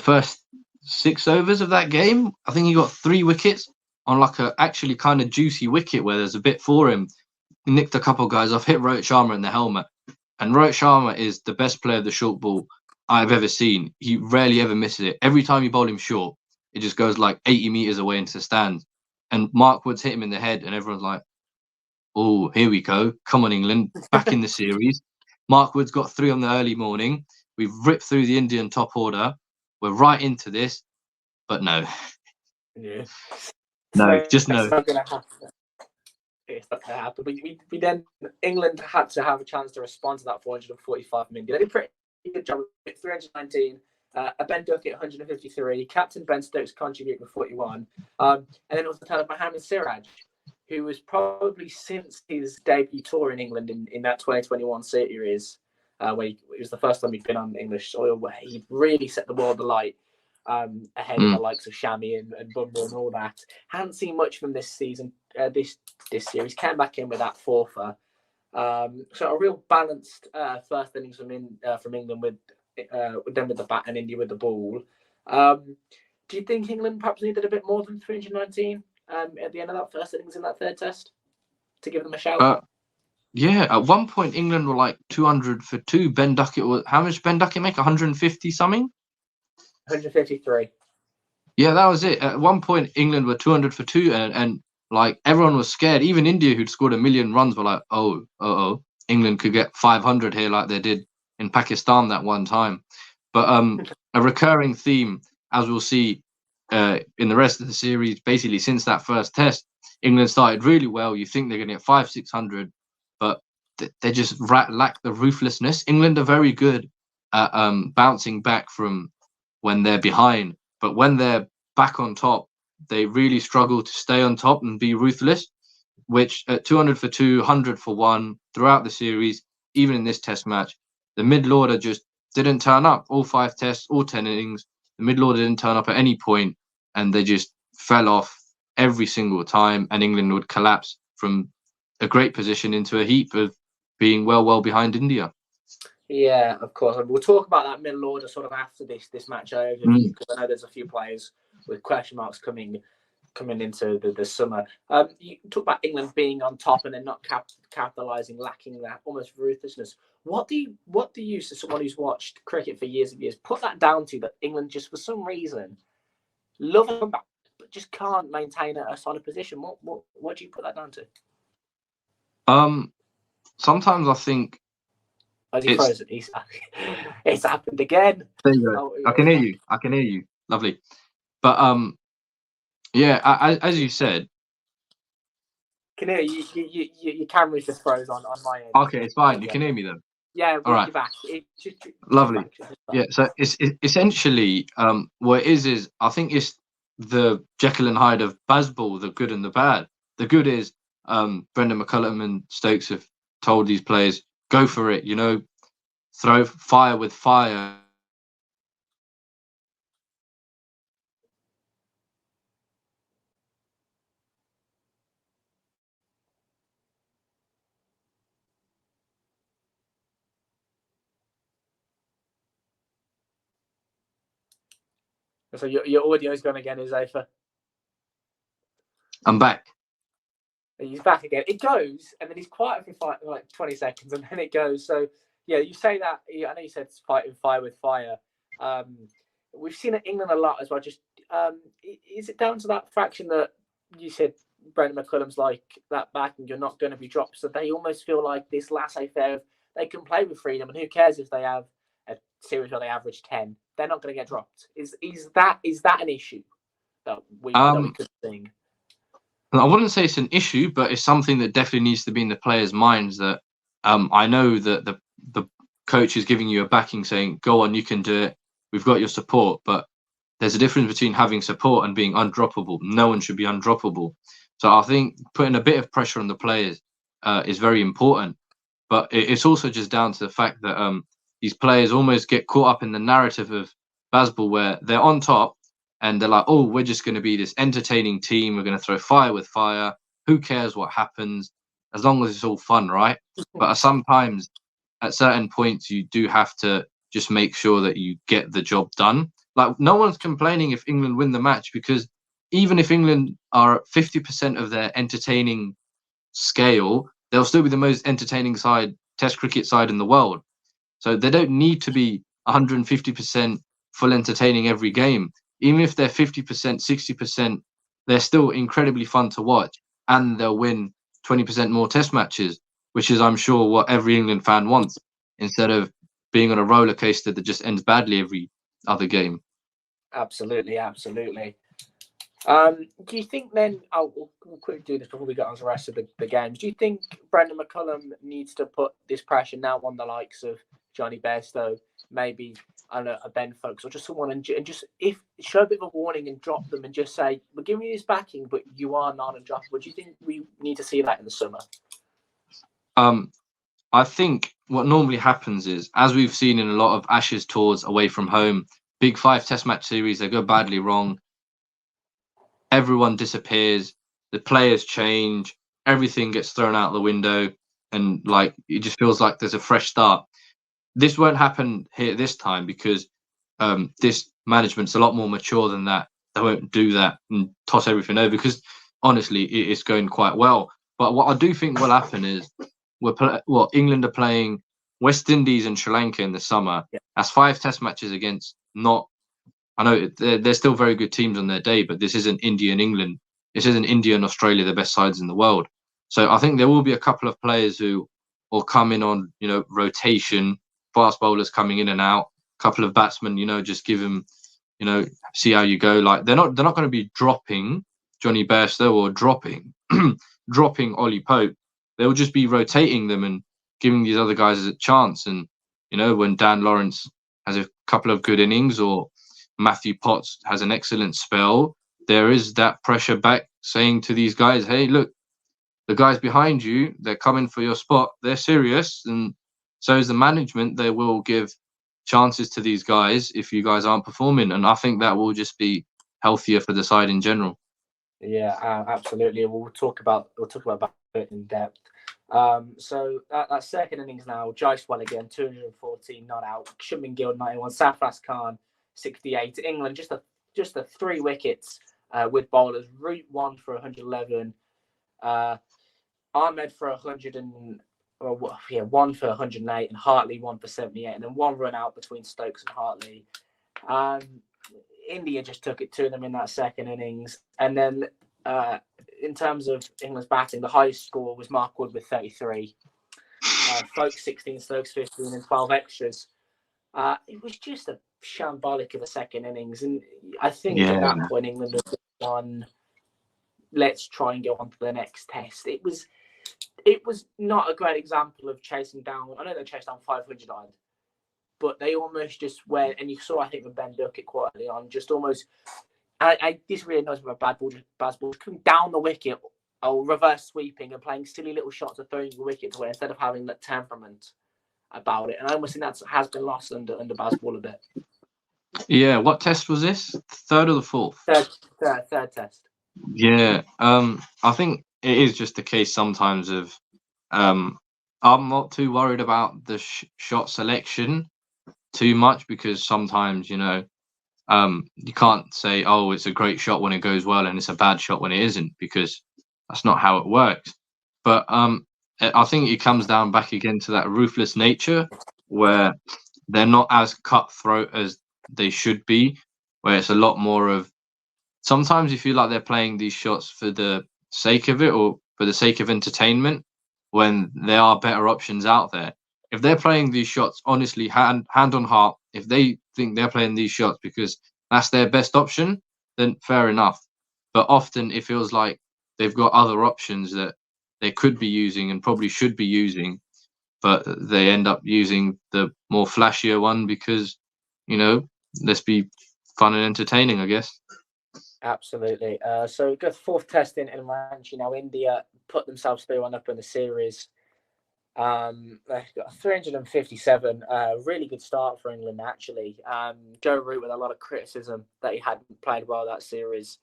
first 6 overs of that game, I think he got 3 wickets on like a actually kind of juicy wicket where there's a bit for him. He nicked a couple of guys off, hit Rohit Sharma in the helmet. And Rohit Sharma is the best player of the short ball I've ever seen. He rarely ever misses it. Every time you bowl him short, it just goes like 80 meters away into the stands. And Mark Wood's hit him in the head, and everyone's like, "Oh, here we go. Come on, England, back in the series." Mark Wood's got 3 on the early morning. We've ripped through the Indian top order. We're right into this, but no. Yeah. No, just no. It's not going to happen. It's not going to happen. We then, England had to have a chance to respond to that 445 from India. They did a pretty good job with 319. Ben Duckett 153. Captain Ben Stokes contributed with 41. And then it was the turn of Mohammad Siraj, who was probably since his debut tour in England in that 2021 series, where it was the first time he'd been on English soil, where he really set the world alight. Ahead of the likes of Shami and Bumble and all that. Hadn't seen much from this season, this series. Came back in with that 4-fer. So a real balanced first innings from England with them with the bat and India with the ball. Do you think England perhaps needed a bit more than 319 at the end of that first innings in that third test to give them a shout? Yeah, at one point England were like 200 for 2. Ben Duckett was, how much Ben Duckett make? 150 something? 153. Yeah, that was it. At one point, England were 200 for 2, and like everyone was scared. Even India, who'd scored 1,000,000 runs, were like, "Oh, England could get 500 here, like they did in Pakistan that one time." But a recurring theme, as we'll see in the rest of the series, basically since that first test, England started really well. You think they're going to get 500-600, but they just lack the ruthlessness. England are very good at bouncing back from when they're behind, but when they're back on top, they really struggle to stay on top and be ruthless, which at 200 for 2, 100 for 1 throughout the series, even in this test match, the middle order just didn't turn up. All 5 tests, all 10 innings, the middle order didn't turn up at any point, and they just fell off every single time, and England would collapse from a great position into a heap of being well behind India. Yeah, of course. And we'll talk about that middle order sort of after this match overview, because I know there's a few players with question marks coming into the summer. You talk about England being on top and then not capitalising, lacking that almost ruthlessness. What do you, as someone who's watched cricket for years and years, put that down to, that England just for some reason love a comeback but just can't maintain a solid position? What do you put that down to? Sometimes I think. Is he frozen? It's happened again. There you go. I can hear you. Lovely. But yeah, as you said. Can hear you. Your camera's just froze on my end. Okay, it's fine. You can hear me then. Yeah, all right. You're back. Lovely. Yeah, so it's essentially what it is I think it's the Jekyll and Hyde of Bazball, the good and the bad. The good is Brendan McCullum and Stokes have told these players, go for it, throw fire with fire. So your audio's gone again, Huzafia. I'm back. He's back again. It goes, and then he's quiet for like 20 seconds, and then it goes. So, yeah, you say that. I know you said fighting fire with fire. We've seen it in England a lot as well. Just is it down to that fraction that you said Brendan McCullum's like that back and you're not going to be dropped. So they almost feel like this laissez-faire of they can play with freedom, and who cares if they have a series where they average 10? They're not going to get dropped. Is that an issue that we could think? I wouldn't say it's an issue, but it's something that definitely needs to be in the players' minds. That I know that the coach is giving you a backing, saying, "Go on, you can do it. We've got your support." But there's a difference between having support and being undroppable. No one should be undroppable. So I think putting a bit of pressure on the players is very important. But it's also just down to the fact that these players almost get caught up in the narrative of basketball where they're on top and they're like, oh, we're just going to be this entertaining team. We're going to throw fire with fire. Who cares what happens? As long as it's all fun, right? But sometimes at certain points, you do have to just make sure that you get the job done. Like, no one's complaining if England win the match, because even if England are at 50% of their entertaining scale, they'll still be the most entertaining Test cricket side in the world. So they don't need to be 150% full entertaining every game. Even if they're 50%, 60%, they're still incredibly fun to watch, and they'll win 20% more Test matches, which is, I'm sure, what every England fan wants, instead of being on a roller coaster that just ends badly every other game. Absolutely. Do you think then, we'll quickly do this before we get on to the rest of the games. Do you think Brendan McCullum needs to put this pressure now on the likes of Johnny Bairstow, maybe, I don't know, a Ben Folks, or just someone, and just show a bit of a warning and drop them and just say, we're giving you this backing, but you are not undroppable? Do you think we need to see that in the summer? I think what normally happens is, as we've seen in a lot of Ashes tours away from home, Big Five Test match series, they go badly wrong. Everyone disappears, the players change, everything gets thrown out the window, and like it just feels like there's a fresh start. This won't happen here this time, because this management's a lot more mature than that. They won't do that and toss everything over, because honestly, it's going quite well. But what I do think will happen is England are playing West Indies and Sri Lanka in the summer. Yeah. That's 5 Test matches against I know they're still very good teams on their day, but this isn't India and England. This isn't India and Australia, the best sides in the world. So I think there will be a couple of players who will come in on, rotation, fast bowlers coming in and out, a couple of batsmen, just give them, see how you go. Like they're not going to be dropping Johnny Bairstow or dropping Ollie Pope. They'll just be rotating them and giving these other guys a chance. And, when Dan Lawrence has a couple of good innings, or Matthew Potts has an excellent spell, there is that pressure back saying to these guys, hey, look, the guys behind you, they're coming for your spot. They're serious. And so is the management. They will give chances to these guys if you guys aren't performing. And I think that will just be healthier for the side in general. Yeah, absolutely. We'll talk about it in depth. So that second innings now, Jaiswal again, 214 not out. Shuman Gill 91, Safras Khan 68. England just the 3 wickets with bowlers. Root 1 for 111. Ahmed for 1 for 108, and Hartley 1 for 78, and then 1 run out between Stokes and Hartley. India just took it to them in that second innings, and then in terms of England's batting, the highest score was Mark Wood with 33. Folks 16, Stokes 15, and 12 extras. It was just a shambolic of a second innings, and I think at that point England was on, let's try and go on to the next test. It was not a great example of chasing down. I know they chased down 500 odd, but they almost just went, and you saw, I think, with Ben Duckett quietly on, just almost. This really annoys me about bad balls coming down the wicket or reverse sweeping and playing silly little shots of throwing the wickets away instead of having that temperament about it. And I almost think that has been lost under Bazball a bit. Yeah, what test was this? Third or the fourth? Third test. Yeah, I think it is just a case sometimes of I'm not too worried about the shot selection too much, because sometimes, you can't say, oh, it's a great shot when it goes well and it's a bad shot when it isn't, because that's not how it works. But I think it comes down back again to that ruthless nature, where they're not as cutthroat as they should be, where it's a lot more of, sometimes you feel like they're playing these shots for the sake of it or for the sake of entertainment when there are better options out there. If they're playing these shots, honestly, hand on heart, if they think they're playing these shots because that's their best option, then fair enough. But often it feels like they've got other options that they could be using and probably should be using, but they end up using the more flashier one because, let's be fun and entertaining, I guess. Absolutely. So good fourth test in Ranchi. Now India put themselves through one up in the series. They've got 357. Really good start for England, actually. Joe Root with a lot of criticism that he hadn't played well that series.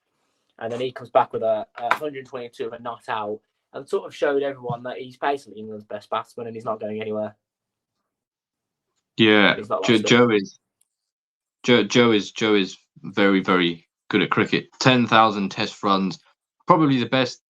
And then he comes back with a 122 of a not out and sort of showed everyone that he's basically England's best batsman and he's not going anywhere. Yeah, Joe is very, very good at cricket. 10,000 test runs, probably the best.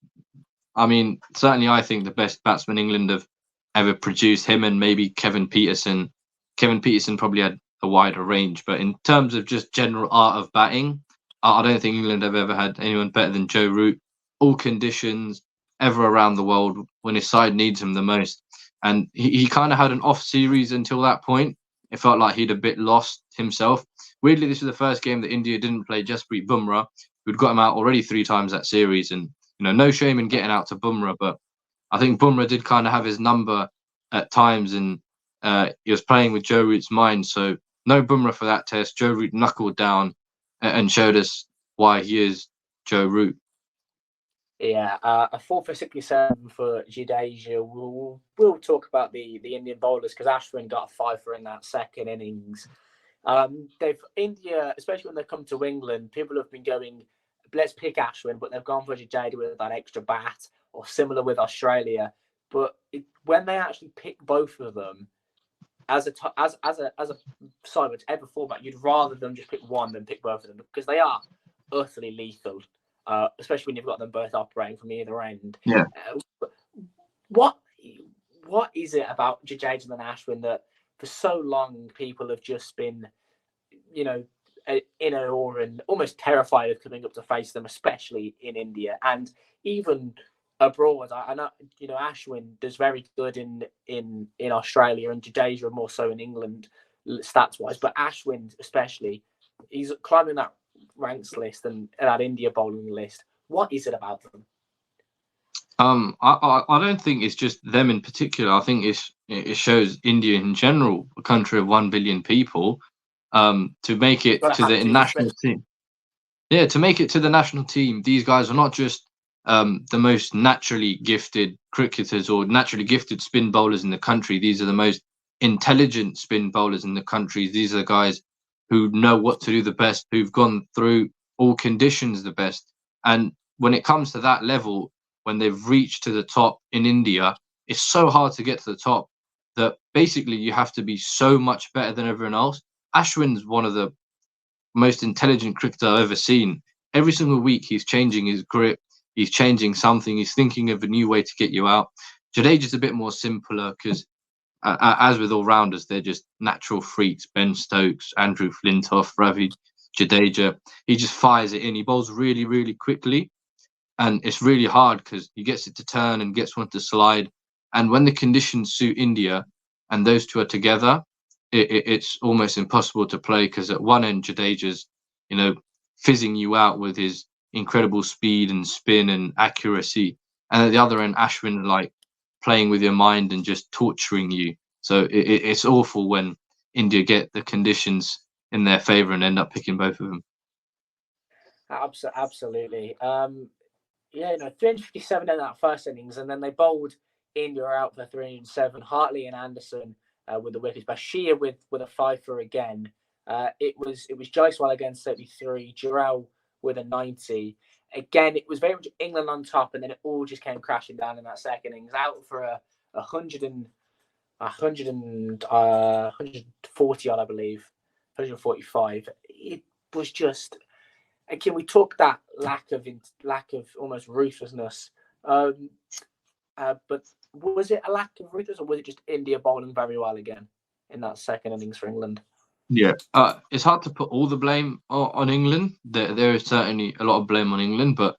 I mean, certainly I think the best batsman England have ever produced, him and maybe Kevin Peterson. Kevin Peterson probably had a wider range, but in terms of just general art of batting, I don't think England have ever had anyone better than Joe Root. All conditions, ever around the world, when his side needs him the most. And he kind of had an off series until that point. It felt like he'd a bit lost himself. Weirdly, this was the first game that India didn't play Jasprit Bumrah, who'd got him out already 3 times that series. And, no shame in getting out to Bumrah, but I think Bumrah did kind of have his number at times, and he was playing with Joe Root's mind. So no Bumrah for that test. Joe Root knuckled down and showed us why he is Joe Root. Yeah, a 4 for 67 for Jadeja. We'll talk about the Indian bowlers because Ashwin got a 5 for in that second innings. India, especially when they come to England, people have been going, let's pick Ashwin, but they've gone for Jadeja with that extra bat, or similar with Australia. But when they actually pick both of them, as a side, whichever format, you'd rather them just pick one than pick both of them because they are utterly lethal, especially when you've got them both operating from either end. Yeah. What is it about Jadeja and Ashwin that for so long people have just been, in awe and almost terrified of coming up to face them, especially in India and even abroad? I know, Ashwin does very good in Australia and Jadeja more so in England stats wise, but Ashwin especially, he's climbing that ranks list and that India bowling list. What is it about them? I don't think it's just them in particular. I think it shows India in general, a country of 1 billion people, to make it to the national team. Yeah, to make it to the national team, these guys are not just the most naturally gifted cricketers or naturally gifted spin bowlers in the country. These are the most intelligent spin bowlers in the country. These are the guys who know what to do the best, who've gone through all conditions the best. And when it comes to that level, when they've reached to the top in India, it's so hard to get to the top that basically you have to be so much better than everyone else. Ashwin's one of the most intelligent cricketer I've ever seen. Every single week he's changing his grip, he's changing something, he's thinking of a new way to get you out. Jadeja's a bit more simpler because, as with all-rounders, they're just natural freaks. Ben Stokes, Andrew Flintoff, Ravi Jadeja. He just fires it in. He bowls really, really quickly. And it's really hard because he gets it to turn and gets one to slide. And when the conditions suit India and those two are together, it's almost impossible to play because at one end, Jadeja's, fizzing you out with his incredible speed and spin and accuracy. And at the other end, Ashwin, like, playing with your mind and just torturing you. So it's awful when India get the conditions in their favour and end up picking both of them. Absolutely. 357 in that first innings, and then they bowled India out for 307. Hartley and Anderson with the wickets, Bashir with a 5 for again. It was Jaiswal against 73, Jarrell with a 90. Again, it was very much England on top, and then it all just came crashing down in that second innings. Out for a 140 odd, I believe, 145. It was just. Can we talk that lack of almost ruthlessness? But was it a lack of ruthlessness, or was it just India bowling very well again in that second innings for England? Yeah, it's hard to put all the blame on England. There is certainly a lot of blame on England, but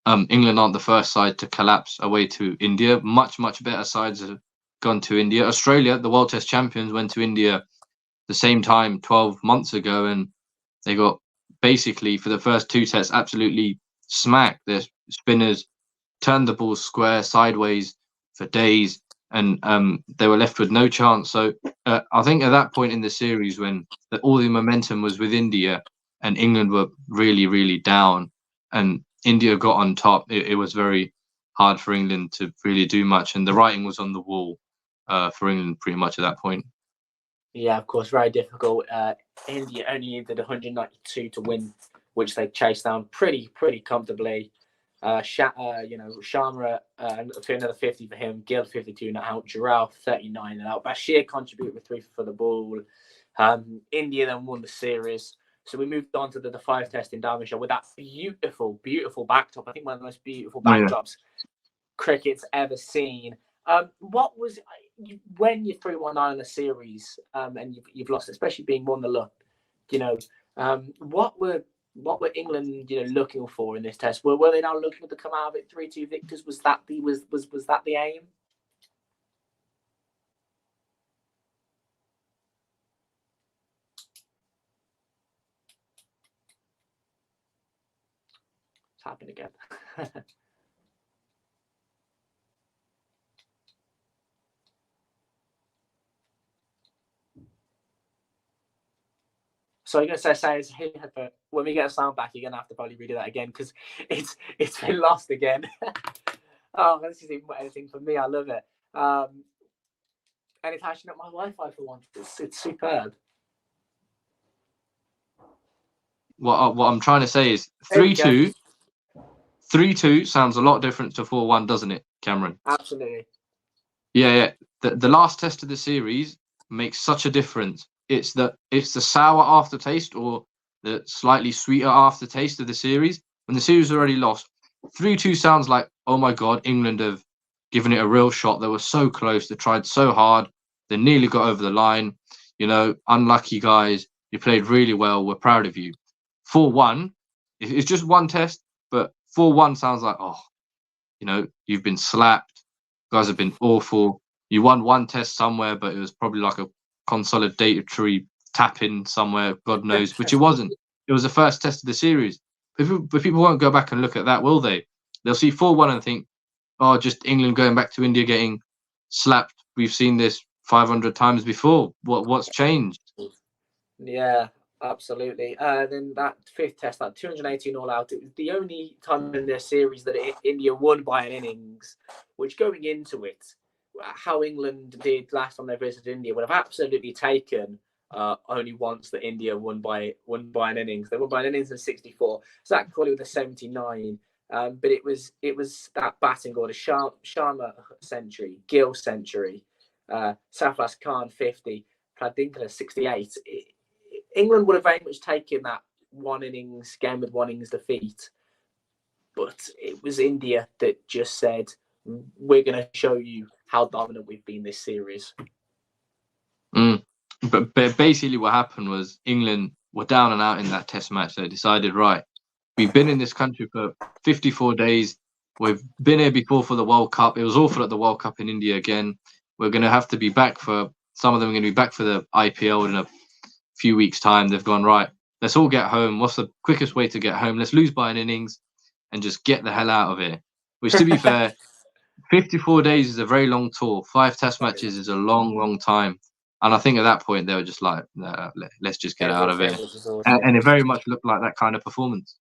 England aren't the first side to collapse away to India. Much better sides have gone to India. Australia, the World Test champions, went to India the same time 12 months ago, and they got basically for the first two tests absolutely smacked. Their spinners turned the ball square sideways for days, and they were left with no chance. So I think at that point in the series, when all the momentum was with India and England were really down, and India got on top, it was very hard for England to really do much, and the writing was on the wall for England pretty much at that point. Yeah, of course, very difficult. India only needed 192 to win, which they chased down pretty comfortably. Sharma for another 50 for him. Gill 52 not out. Giral 39 and out. Bashir contributed with 3 for the ball. India then won the series. So we moved on to the 5 test in Derbyshire with that beautiful backdrop. I think one of the most beautiful backdrops cricket's ever seen. What was when you're 3-1 in a series and you've lost, especially being 1-0 up? What were England looking for in this test? Were they now looking to come out of it 3-2 victors? Was that the aim? It's happened again. So you're gonna say is here, but when we get a sound back, you're gonna have to probably redo that again because it's been lost again. Oh, this is even anything for me. I love it. And it's hashing up my Wi-Fi for once. It's superb. What I'm trying to say is 3-2. 3-2 sounds a lot different to 4-1, doesn't it, Cameron? Absolutely. Yeah. The last test of the series makes such a difference. It's the sour aftertaste or the slightly sweeter aftertaste of the series. When the series already lost, 3-2 sounds like, oh my God, England have given it a real shot. They were so close. They tried so hard. They nearly got over the line. Unlucky guys. You played really well. We're proud of you. 4-1, it's just one test, but 4-1 sounds like, you've been slapped. You guys have been awful. You won one test somewhere, but it was probably like a consolidatory tap in somewhere, God knows, which it wasn't. It was the first test of the series. But people won't go back and look at that, will they? They'll see 4-1 and think, oh, just England going back to India getting slapped. We've seen this 500 times before. What's changed? Yeah, absolutely. Then that 5th test, that 218 all out, it was the only time in their series that India won by an innings, which going into it, how England did last time they visited India would have absolutely taken only once that India won by an innings. They won by an innings in 64. Zach Crawley with a 79. But it was that batting order: Sharma century, Gill century, Saflas Khan 50, Pradinkler 68. England would have very much taken that game with one innings defeat, but it was India that just said, "We're going to show you how dominant we've been this series." But basically, what happened was England were down and out in that Test match. They decided, right, we've been in this country for 54 days. We've been here before for the World Cup. It was awful at the World Cup in India again. We're going to have to be back for some of them are going to be back for the IPL in a few weeks' time. They've gone, right, let's all get home. What's the quickest way to get home? Let's lose by an innings and just get the hell out of here. Which, to be fair, 54 days is a very long tour. 5 Test matches is a long time. And I think at that point, they were just like, nah, let's just get out of it. And it very much looked like that kind of performance.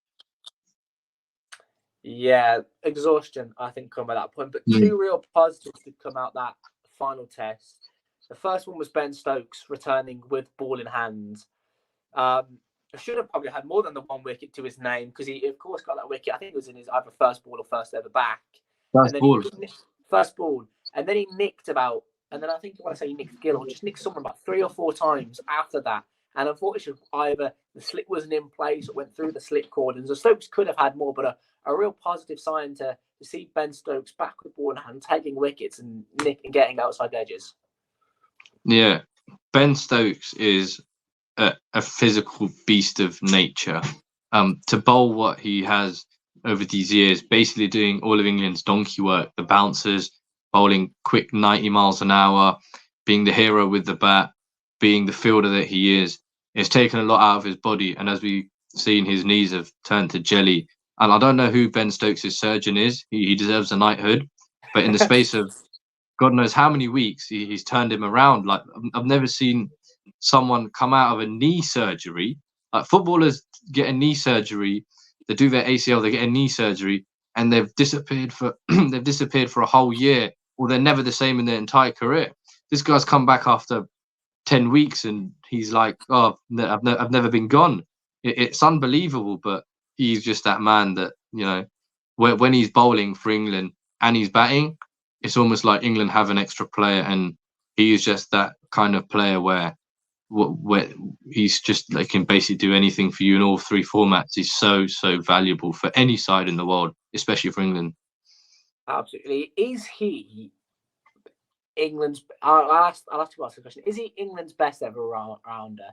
Yeah, exhaustion, I think, come at that point. But 2 real positives did come out that final test. The first one was Ben Stokes returning with ball in hand. Should have probably had more than the 1 wicket to his name because he, of course, got that wicket. I think it was in his either first ball or first ever back. First ball. And then he nicked about, and then I think when I say he nicked Gill, or just nicked someone about 3 or 4 times after that. And unfortunately, either the slit wasn't in place or went through the slit cord. And so Stokes could have had more, but a real positive sign to see Ben Stokes back with ball in hand, taking wickets and getting outside edges. Yeah, Ben Stokes is a physical beast of nature. To bowl what he has over these years, basically doing all of England's donkey work, the bouncers, bowling quick 90 miles an hour, being the hero with the bat, being the fielder that he is. It's taken a lot out of his body, and as we've seen, his knees have turned to jelly. And I don't know who Ben Stokes' surgeon is. He deserves a knighthood. But in the space of God knows how many weeks, he's turned him around. Like, I've never seen someone come out of a knee surgery. Like, footballers get a knee surgery, they do their ACL, they get a knee surgery, and they've disappeared for they've disappeared for a whole year, or they're never the same in their entire career. This guy's come back after 10 weeks, and he's like, "Oh, I've never been gone." It's unbelievable, but he's just that man that, you know, when he's bowling for England and he's batting, it's almost like England have an extra player, and he is just that kind of player where he's just, like, can basically do anything for you in all three formats. He's so valuable for any side in the world, especially for England. Absolutely. Is he England's? I'll have to ask the question. Is he England's best ever rounder?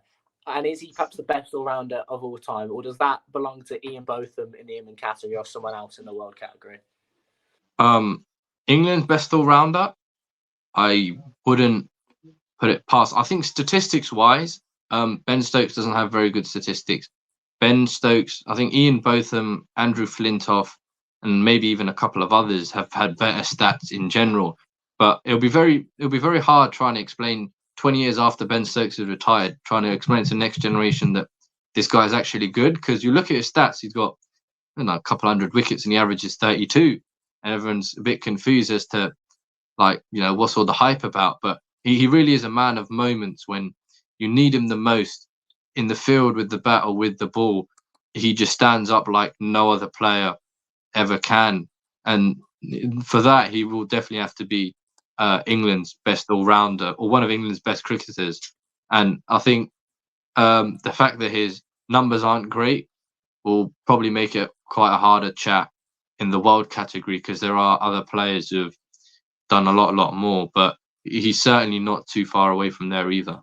And is he perhaps the best all-rounder of all time? Or does that belong to Ian Botham in the England category or someone else in the world category? England's best all-rounder, I wouldn't put it past. I think statistics-wise, Ben Stokes doesn't have very good statistics. Ben Stokes, I think Ian Botham, Andrew Flintoff, and maybe even a couple of others have had better stats in general. But it'll be very hard trying to explain 20 years after Ben Stokes has retired, trying to explain to the next generation that this guy is actually good. Because you look at his stats, he's got, you know, a couple hundred wickets and he averages 32, and everyone's a bit confused as to, like, you know, what's all the hype about. But he really is a man of moments. When you need him the most in the field with the bat or with the ball, he just stands up like no other player ever can. And for that, he will definitely have to be England's best all-rounder, or one of England's best cricketers. And I think the fact that his numbers aren't great will probably make it quite a harder chat in the world category, because there are other players who have done a lot more, but he's certainly not too far away from there either.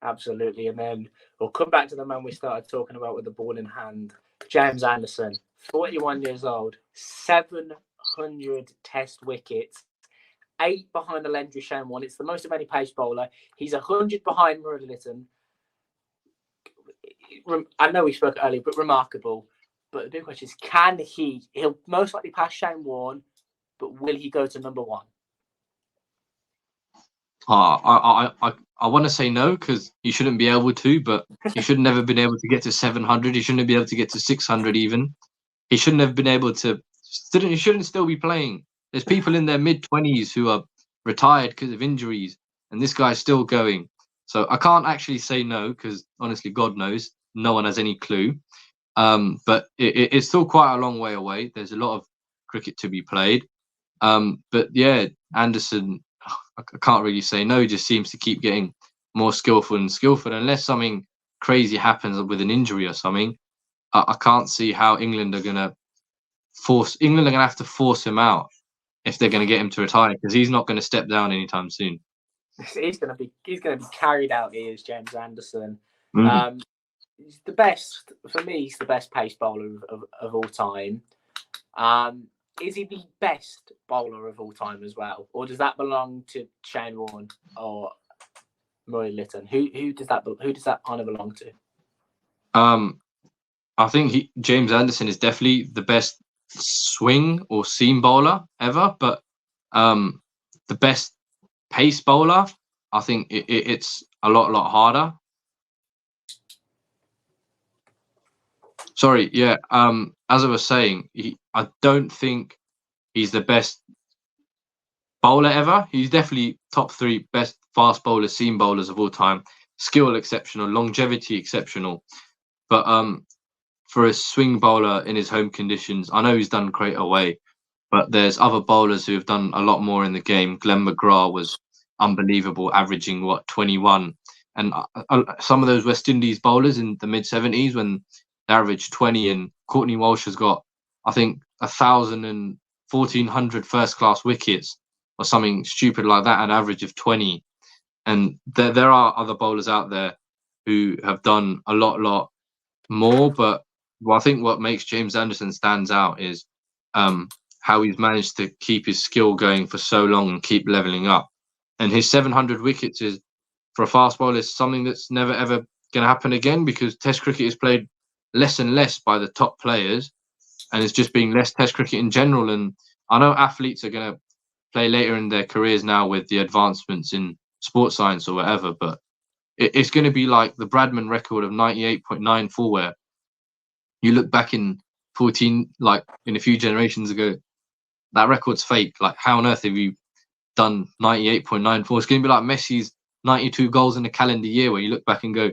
Absolutely. And then we'll come back to the man we started talking about with the ball in hand, James Anderson, 41 years old, 700 test wickets, 8 behind the legendary Shane Warne. It's the most of any pace bowler. He's 100 behind Murray Lytton. I know we spoke earlier, but remarkable. But the big question is, can he'll most likely pass Shane Warne, but will he go to number one? I want to say no, because he shouldn't be able to, but he should never been able to get to 700. He shouldn't be able to get to 600 even. He shouldn't have been able to. He shouldn't still be playing. There's people in their mid-20s who are retired because of injuries, and this guy's still going. So I can't actually say no, because honestly, God knows, no one has any clue. But it's still quite a long way away. There's a lot of cricket to be played. But yeah, Anderson, I can't really say no. He just seems to keep getting more skillful and skillful. Unless something crazy happens with an injury or something, I can't see how England are going to have to force him out if they're going to get him to retire, because he's not going to step down anytime soon. He's going to be carried out. He is, James Anderson. Mm. He's the best for me. He's the best pace bowler of all time. Is he the best bowler of all time as well, or does that belong to Shane Warne or Murray Lytton? Who does that honour belong to? I think James Anderson is definitely the best swing or seam bowler ever, but the best pace bowler, I think it's a lot harder. Sorry, yeah. As I was saying, I don't think he's the best bowler ever. He's definitely top 3 best fast bowlers, seam bowlers of all time. Skill exceptional, longevity exceptional. But for a swing bowler in his home conditions, I know he's done great away, but there's other bowlers who have done a lot more in the game. Glenn McGrath was unbelievable, averaging 21. And some of those West Indies bowlers in the mid-70s, when they averaged 20, and Courtney Walsh has got, I think, 1,000 and 1,400 first-class wickets or something stupid like that, an average of 20. And there are other bowlers out there who have done a lot more, but Well, I think what makes James Anderson stands out is how he's managed to keep his skill going for so long and keep leveling up. And his 700 wickets is, for a fast bowler, is something that's never ever going to happen again, because Test cricket is played less and less by the top players, and it's just being less Test cricket in general. And I know athletes are going to play later in their careers now with the advancements in sports science or whatever, but it's going to be like the Bradman record of 98.94, where you look back in 14, like in a few generations ago, that record's fake. Like, how on earth have you done 98.94? It's going to be like Messi's 92 goals in a calendar year, where you look back and go,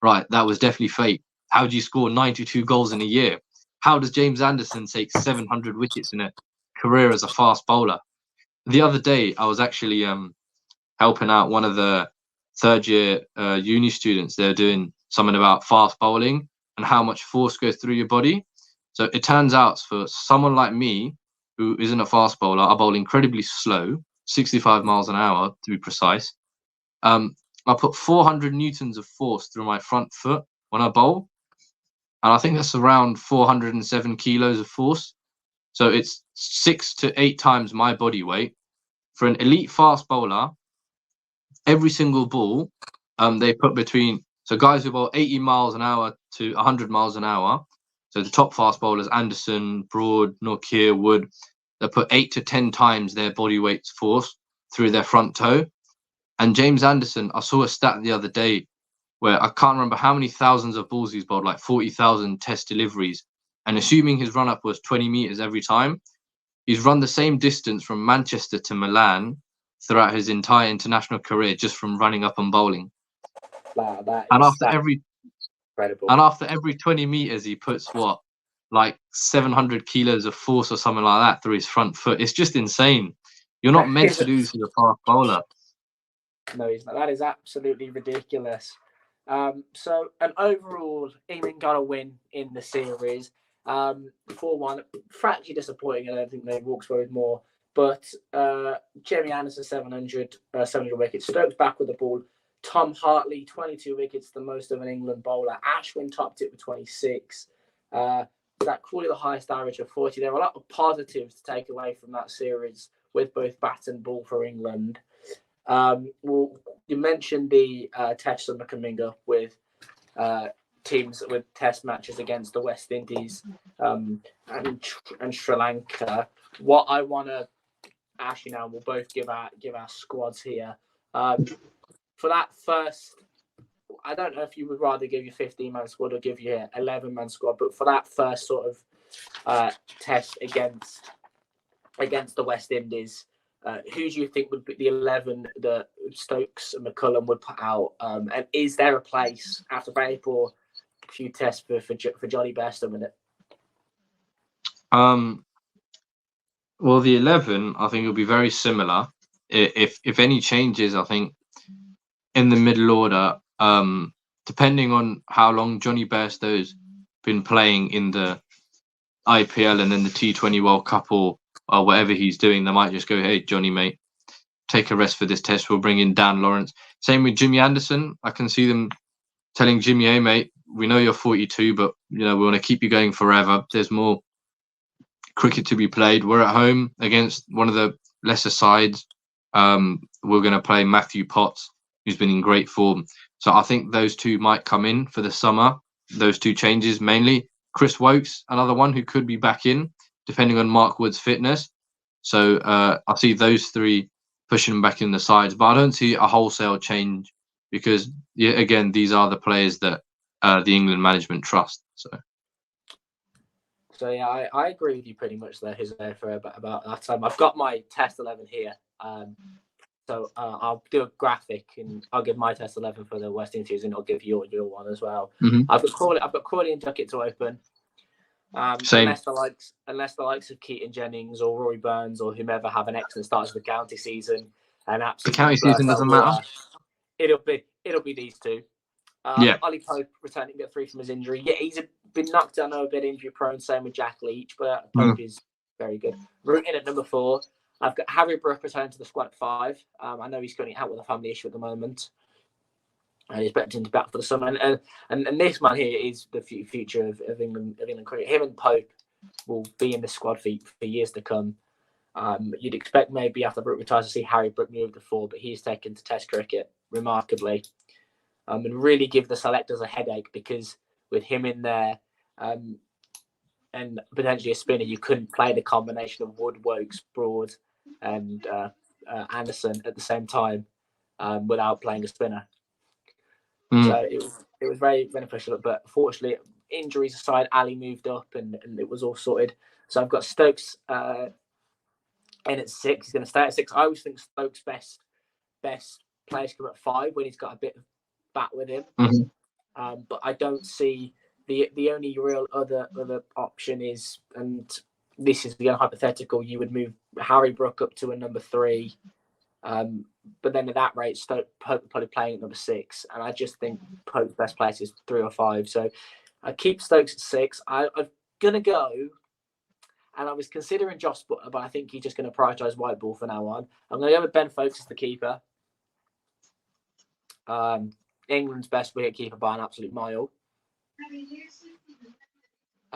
right, that was definitely fake. How do you score 92 goals in a year? How does James Anderson take 700 wickets in a career as a fast bowler? The other day, I was actually helping out one of the third year uni students. They're doing something about fast bowling and how much force goes through your body. So it turns out, for someone like me, who isn't a fast bowler, I bowl incredibly slow, 65 miles an hour to be precise. I put 400 newtons of force through my front foot when I bowl, and I think that's around 407 kilos of force. So it's 6 to 8 times my body weight. For an elite fast bowler, every single ball, they put between, so guys who bowl 80 miles an hour to 100 miles an hour, so the top fast bowlers, Anderson, Broad, Nortje, Wood, they put 8 to 10 times their body weight's force through their front toe. And James Anderson, I saw a stat the other day where I can't remember how many thousands of balls he's bowled, like 40,000 test deliveries. And assuming his run up was 20 meters every time, he's run the same distance from Manchester to Milan throughout his entire international career, just from running up and bowling. Wow, And that's after incredible. every 20 meters, he puts what, like 700 kilos of force or something like that through his front foot. It's just insane. You're not meant to do this as a fast bowler. No, he's not. That is absolutely ridiculous. So, an overall, England got a win in the series. 4-1. Frankly disappointing. I don't think they walked away with more. But Jimmy Anderson, 700 wickets. Stokes back with the ball. Tom Hartley, 22 wickets, the most of an England bowler. Ashwin topped it with 26. That Crawley, the highest average of 40. There were a lot of positives to take away from that series with both bat and ball for England. Well, you mentioned the Test summer coming up with teams with Test matches against the West Indies and Sri Lanka. What I want to ask you now, we'll both give our squads here. For that first, I don't know if you would rather give your 15-man squad or give your 11-man squad, but for that first sort of test against the West Indies, who do you think would be the 11 that Stokes and McCullum would put out? And is there a place after break or a few tests for Johnny Bairstow in it? Well, the 11, I think, will be very similar. If any changes, I think in the middle order, depending on how long Johnny Bairstow's been playing in the IPL and then the T20 World Cup or whatever he's doing, they might just go, hey, Johnny, mate, take a rest for this test. We'll bring in Dan Lawrence. Same with Jimmy Anderson. I can see them telling Jimmy, hey, mate, we know you're 42, but we want to keep you going forever. There's more cricket to be played. We're at home against one of the lesser sides. We're going to play Matthew Potts, who's been in great form. So I think those two might come in for the summer. Those two changes mainly. Chris Wokes, another one who could be back in, depending on Mark Wood's fitness. So I see those three pushing back in the sides, but I don't see a wholesale change because, again, these are the players that the England management trust. So yeah, I agree with you pretty much there, Jose, for about that time. I've got my test 11 here. So I'll do a graphic and I'll give my test 11 for the West Indies and I'll give your one as well. Mm-hmm. I've got Crawley and Duckett to open. Same. Unless the likes of Keaton Jennings or Rory Burns or whomever have an excellent start to the county season and absolutely the county season doesn't matter. It'll be these two. Yeah. Ollie Pope returning to get free from his injury. Yeah, he's been knocked down a bit injury prone. Same with Jack Leach, but Pope is very good. Rooting at number 4. I've got Harry Brook returning to the squad at 5. I know he's currently out with a family issue at the moment. and he's expecting to bat for the summer. And this man here is the future of England cricket. Him and Pope will be in the squad for years to come. You'd expect maybe after Brook retires to see Harry Brook move to 4, but he's taken to Test cricket remarkably, and really give the selectors a headache, because with him in there and potentially a spinner, you couldn't play the combination of Wood, Wokes, Broad, and Anderson at the same time without playing a spinner. So it was very beneficial. But fortunately, injuries aside, Ali moved up and it was all sorted. So I've got Stokes in at 6. He's going to stay at 6. I always think Stokes' best players come at 5 when he's got a bit of bat with him. But I don't see the only real other option is, and this is again hypothetical, you would move Harry Brook up to a number 3. But then at that rate, Pope probably playing at number 6, and I just think Pope's best place is 3 or 5. So I keep Stokes at 6. I'm gonna go, and I was considering Josh Butler, but I think he's just going to prioritise white ball from now on. I'm going to go with Ben Foakes as the keeper. England's best wicket keeper by an absolute mile.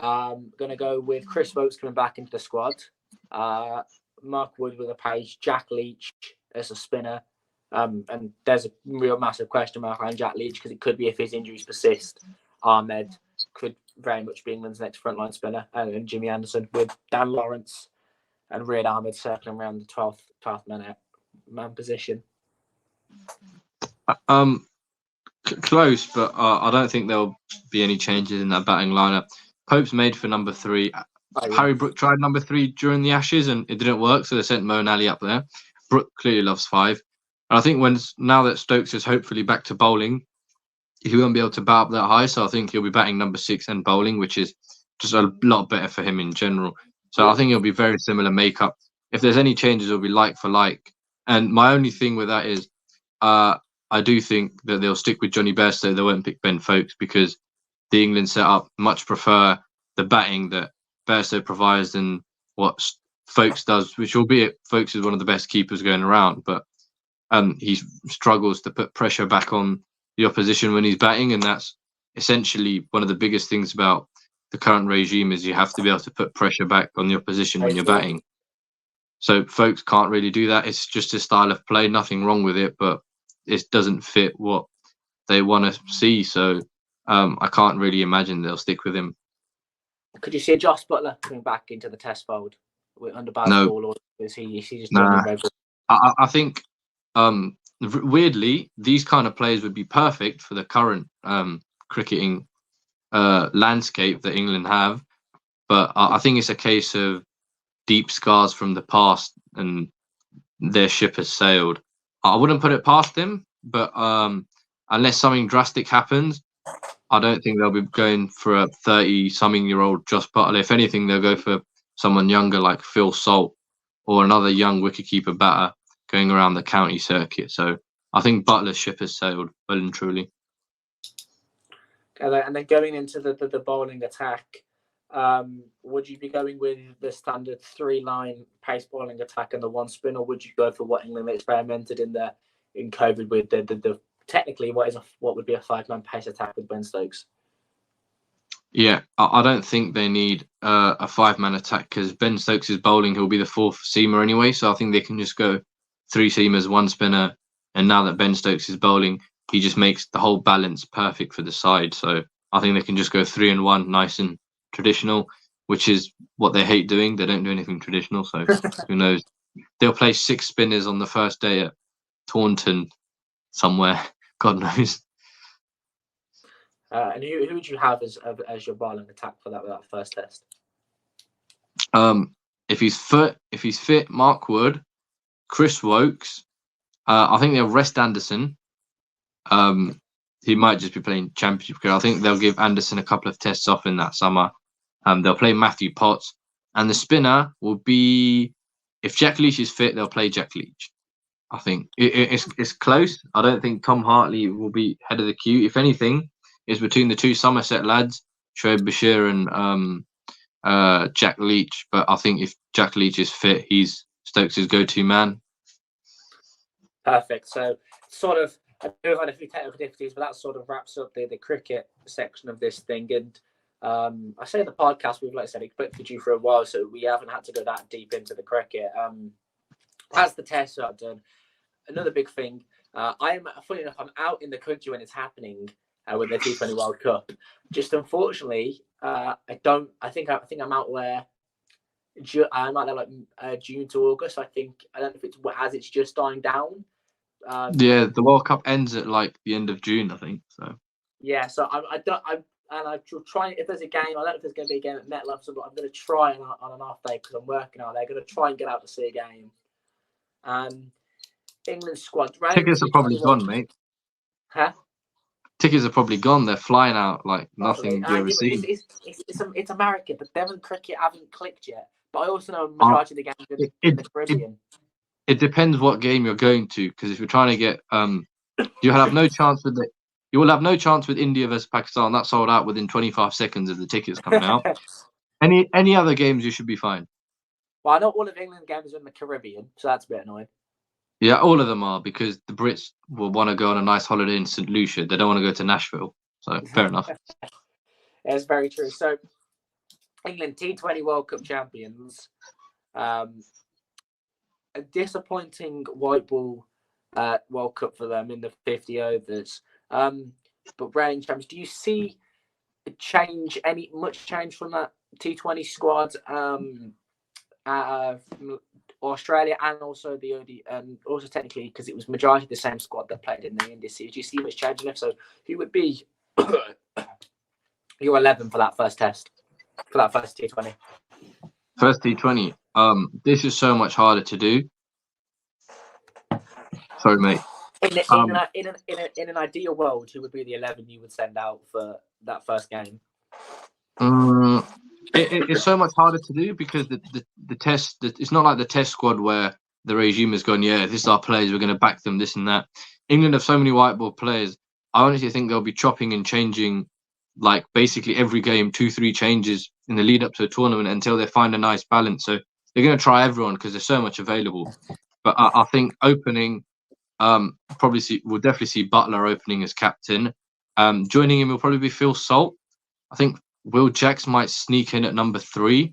Going to go with Chris Wokes coming back into the squad. Mark Wood with a page. Jack Leach as a spinner. And there's a real massive question mark around Jack Leach, because it could be, if his injuries persist, Ahmed could very much be England's next frontline spinner, and Jimmy Anderson, with Dan Lawrence and Riyad Ahmed circling around the 12th man position. Close, but I don't think there'll be any changes in that batting lineup. Pope's made for number 3. Harry Brook tried number 3 during the Ashes and it didn't work, so they sent Mo and Ali up there. Brook clearly loves 5. And I think now that Stokes is hopefully back to bowling, he won't be able to bat up that high, so I think he'll be batting number 6 and bowling, which is just a lot better for him in general. So I think it'll be very similar makeup. If there's any changes, it'll be like for like. And my only thing with that is, I do think that they'll stick with Johnny Bairstow. They won't pick Ben Foakes, because the England setup much prefer the batting that Bairstow provides than what Foakes does, which, albeit Foakes is one of the best keepers going around, but he struggles to put pressure back on the opposition when he's batting, and that's essentially one of the biggest things about the current regime, is you have to be able to put pressure back on the opposition when you're batting. So Foakes can't really do that. It's just a style of play, nothing wrong with it, but it doesn't fit what they want to see. So I can't really imagine they'll stick with him. Could you see a Josh Butler coming back into the Test fold under bad ball, or is he just nah. I think weirdly, these kind of players would be perfect for the current cricketing landscape that England have, but I think it's a case of deep scars from the past and their ship has sailed. I wouldn't put it past them, but unless something drastic happens, I don't think they'll be going for a 30-something-year-old Josh Butler. If anything, they'll go for someone younger like Phil Salt or another young wicketkeeper batter going around the county circuit. So I think Butler's ship has sailed well and truly. And then going into the bowling attack, would you be going with the standard 3-line pace bowling attack and the 1 spin, or would you go for what England experimented in COVID with the technically what would be a 5-man pace attack with Ben Stokes? Yeah, I don't think they need a 5-man attack, because Ben Stokes is bowling. He'll be the 4th seamer anyway, so I think they can just go 3 seamers, 1 spinner. And now that Ben Stokes is bowling, he just makes the whole balance perfect for the side. So I think they can just go 3 and 1, nice and traditional, which is what they hate doing. They don't do anything traditional, so who knows? They'll play 6 spinners on the first day at Taunton somewhere. God knows. And who would you have as your bowling attack for that first test? If he's fit, Mark Wood, Chris Wokes. I think they'll rest Anderson. He might just be playing championship cricket. I think they'll give Anderson a couple of tests off in that summer. They'll play Matthew Potts, and the spinner will be, if Jack Leach is fit, they'll play Jack Leach. I think it's close. I don't think Tom Hartley will be head of the queue. If anything, it's between the 2 Somerset lads, Shoaib Bashir and Jack Leach. But I think if Jack Leach is fit, he's Stokes' go-to man. Perfect. So sort of I know I've had a few technical difficulties, but that sort of wraps up the cricket section of this thing. And I say the podcast, we've, like I said, expected you for a while, so we haven't had to go that deep into the cricket. As the tests are done, another big thing, funny enough, I'm out in the country when it's happening with the T20 World Cup. Just unfortunately, I think I'm out there. I'm out there like June to August. I don't know if it's just dying down. Yeah, the World Cup ends at like the end of June, I think. So yeah, so I'm trying. If there's a game, I don't know if there's going to be a game at MetLife, so I'm going to try on an off day because I'm working out there. Going to try and get out to see a game. England squad. tickets are probably gone, mate. Huh? Tickets are probably gone. They're flying out like nothing you ever yeah, seen. It's America, but Devon cricket haven't clicked yet. But I also know majority of the games in the Caribbean. It depends what game you're going to, because if you're trying to get you'll have no chance with you will have no chance with India versus Pakistan. That sold out within 25 seconds of the tickets coming out. Any other games you should be fine. Well, I know all of England games are in the Caribbean, so that's a bit annoying. Yeah, all of them are, because the Brits will want to go on a nice holiday in St. Lucia. They don't want to go to Nashville. So fair enough. It's very true. So England T20 World Cup champions. A disappointing white ball World Cup for them in the 50 overs. But reigning champions, do you see much change from that T20 squad? Australia and also the OD, also technically because it was majority the same squad that played in the India series. Do you see much change? And if so, who would be your 11 for that first test, for that first T20? First T20. This is so much harder to do. Sorry, mate. In an ideal world, who would be the 11 you would send out for that first game? It's so much harder to do because the test, it's not like the test squad where the regime has gone, yeah, this is our players, we're going to back them, this and that. England have so many white ball players. I honestly think they'll be chopping and changing like basically every game, 2-3 changes in the lead up to a tournament until they find a nice balance. So they're going to try everyone because there's so much available. But I think opening, we'll definitely see Butler opening as captain. Joining him will probably be Phil Salt. I think Will Jacks might sneak in at number 3.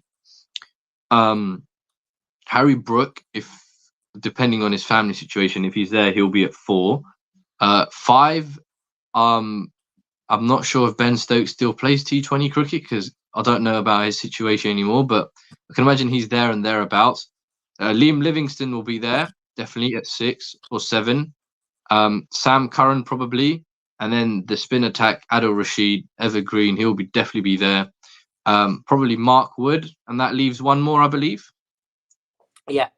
Harry Brook, if depending on his family situation, if he's there, he'll be at 4. 5, I'm not sure if Ben Stokes still plays T20 cricket because I don't know about his situation anymore, but I can imagine he's there and thereabouts. Liam Livingston will be there, definitely at 6 or 7. Sam Curran probably. And then the spin attack, Adil Rashid, Evergreen, he'll definitely be there. Probably Mark Wood, and that leaves one more, I believe. Yeah.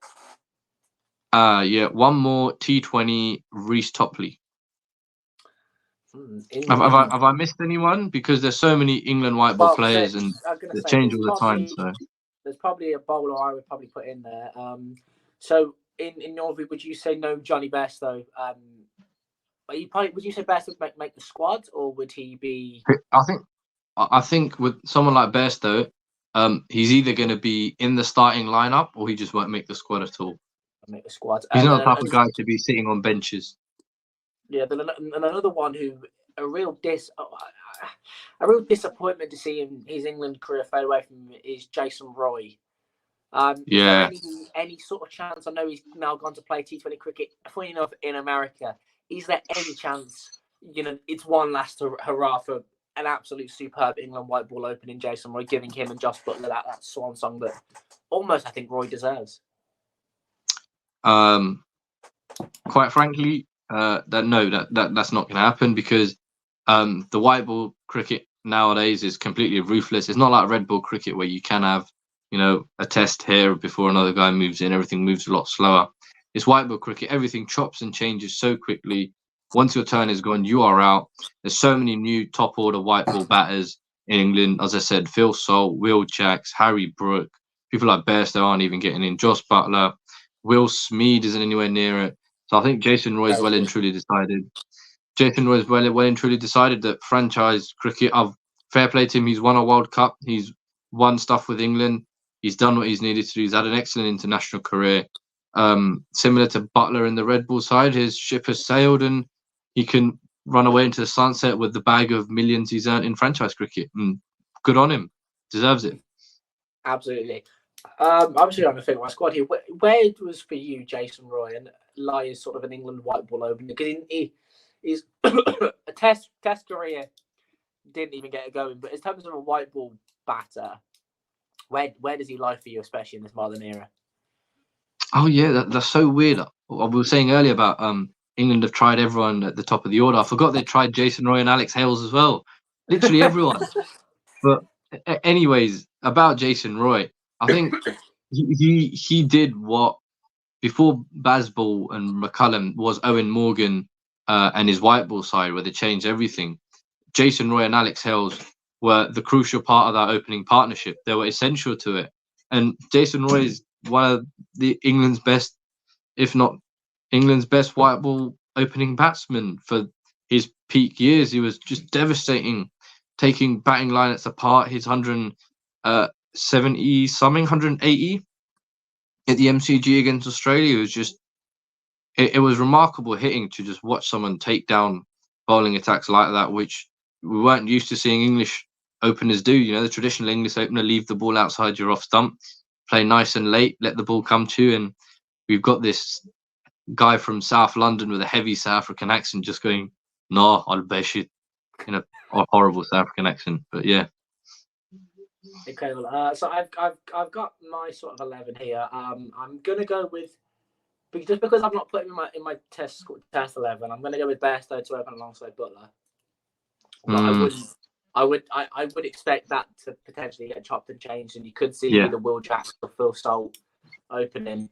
One more T20, Reece Topley. Have I missed anyone? Because there's so many England white ball players and they change all the time. So there's probably a bowler I would probably put in there. So in your view, would you say no Johnny Bairstow? Would you say Bairstow would make the squad, or would he be? I think with someone like Bairstow, he's either going to be in the starting lineup or he just won't make the squad at all. Make the squad. He's not the type of guy to be sitting on benches. Yeah, and another one who a real disappointment to see his England career fade away from him is Jason Roy. Is there any sort of chance? I know he's now gone to play T20 cricket. Funny enough, in America, is there any chance? It's one last hurrah for an absolute superb England white ball opening. Jason Roy, giving him and Josh Butler that swan song that almost I think Roy deserves. Quite frankly, that's not going to happen because the white ball cricket nowadays is completely ruthless. It's not like red ball cricket where you can have a test here before another guy moves in. Everything moves a lot slower. It's white ball cricket. Everything chops and changes so quickly. Once your turn is gone, you are out. There's so many new top order white ball batters in England. As I said, Phil Salt, Will Jacks, Harry Brook, people like Bairstow aren't even getting in. Josh Butler, Will Smead isn't anywhere near it. So I think Jason Roy is well and truly decided. Jason Roy is well and truly decided that franchise cricket, fair play to him. He's won a World Cup. He's won stuff with England. He's done what he's needed to do. He's had an excellent international career. Similar to Butler in the red ball side, his ship has sailed and he can run away into the sunset with the bag of millions he's earned in franchise cricket. And good on him. Deserves it. Absolutely. I'm just trying to think of my squad here. Where was for you Jason Roy and Lai is sort of an England white ball opener? Because he's a test career didn't even get it going. But in terms of a white ball batter, where does he lie for you, especially in this modern era? Oh yeah, that's so weird. We were saying earlier about England have tried everyone at the top of the order. I forgot they tried Jason Roy and Alex Hales as well. Literally everyone. But anyways, about Jason Roy, I think he did what before Bazball and McCullum was Owen Morgan and his white ball side, where they changed everything. Jason Roy and Alex Hales were the crucial part of that opening partnership. They were essential to it. And Jason Roy is one of the England's best, if not England's best white ball opening batsman for his peak years. He was just devastating, taking batting lineups apart. His 170 something, 180 at the MCG against Australia was just it was remarkable hitting to just watch someone take down bowling attacks like that, which we weren't used to seeing English openers do. You know, the traditional English opener leave the ball outside your off stump, play nice and late, let the ball come to you, and we've got this guy from South London with a heavy South African accent just going, "No, I'll bet you," in a horrible South African accent. But yeah. Incredible. So I've got my sort of 11 here. I'm gonna go with just because I'm not putting in my test 11. I'm gonna go with Bairstow to open alongside Butler. But I would expect that to potentially get chopped and changed, and you could see either Will Jackson or Phil Salt opening.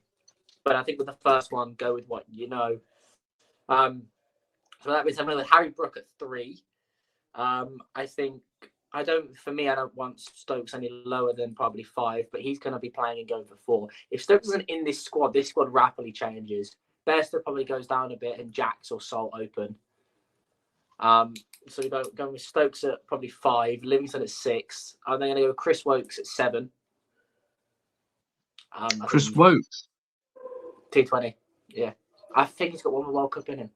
But I think with the first one, go with what you know. So that means I'm going with Harry Brook at 3. I don't want Stokes any lower than probably 5, but he's going to be playing and going for 4. If Stokes isn't in this squad rapidly changes. Bairstow probably goes down a bit and Jacks or Salt open. So we going with Stokes at probably 5, Livingston at 6. I'm then going to go with Chris Wokes at 7. Chris Wokes? T20, yeah. I think he's got one more World Cup in him.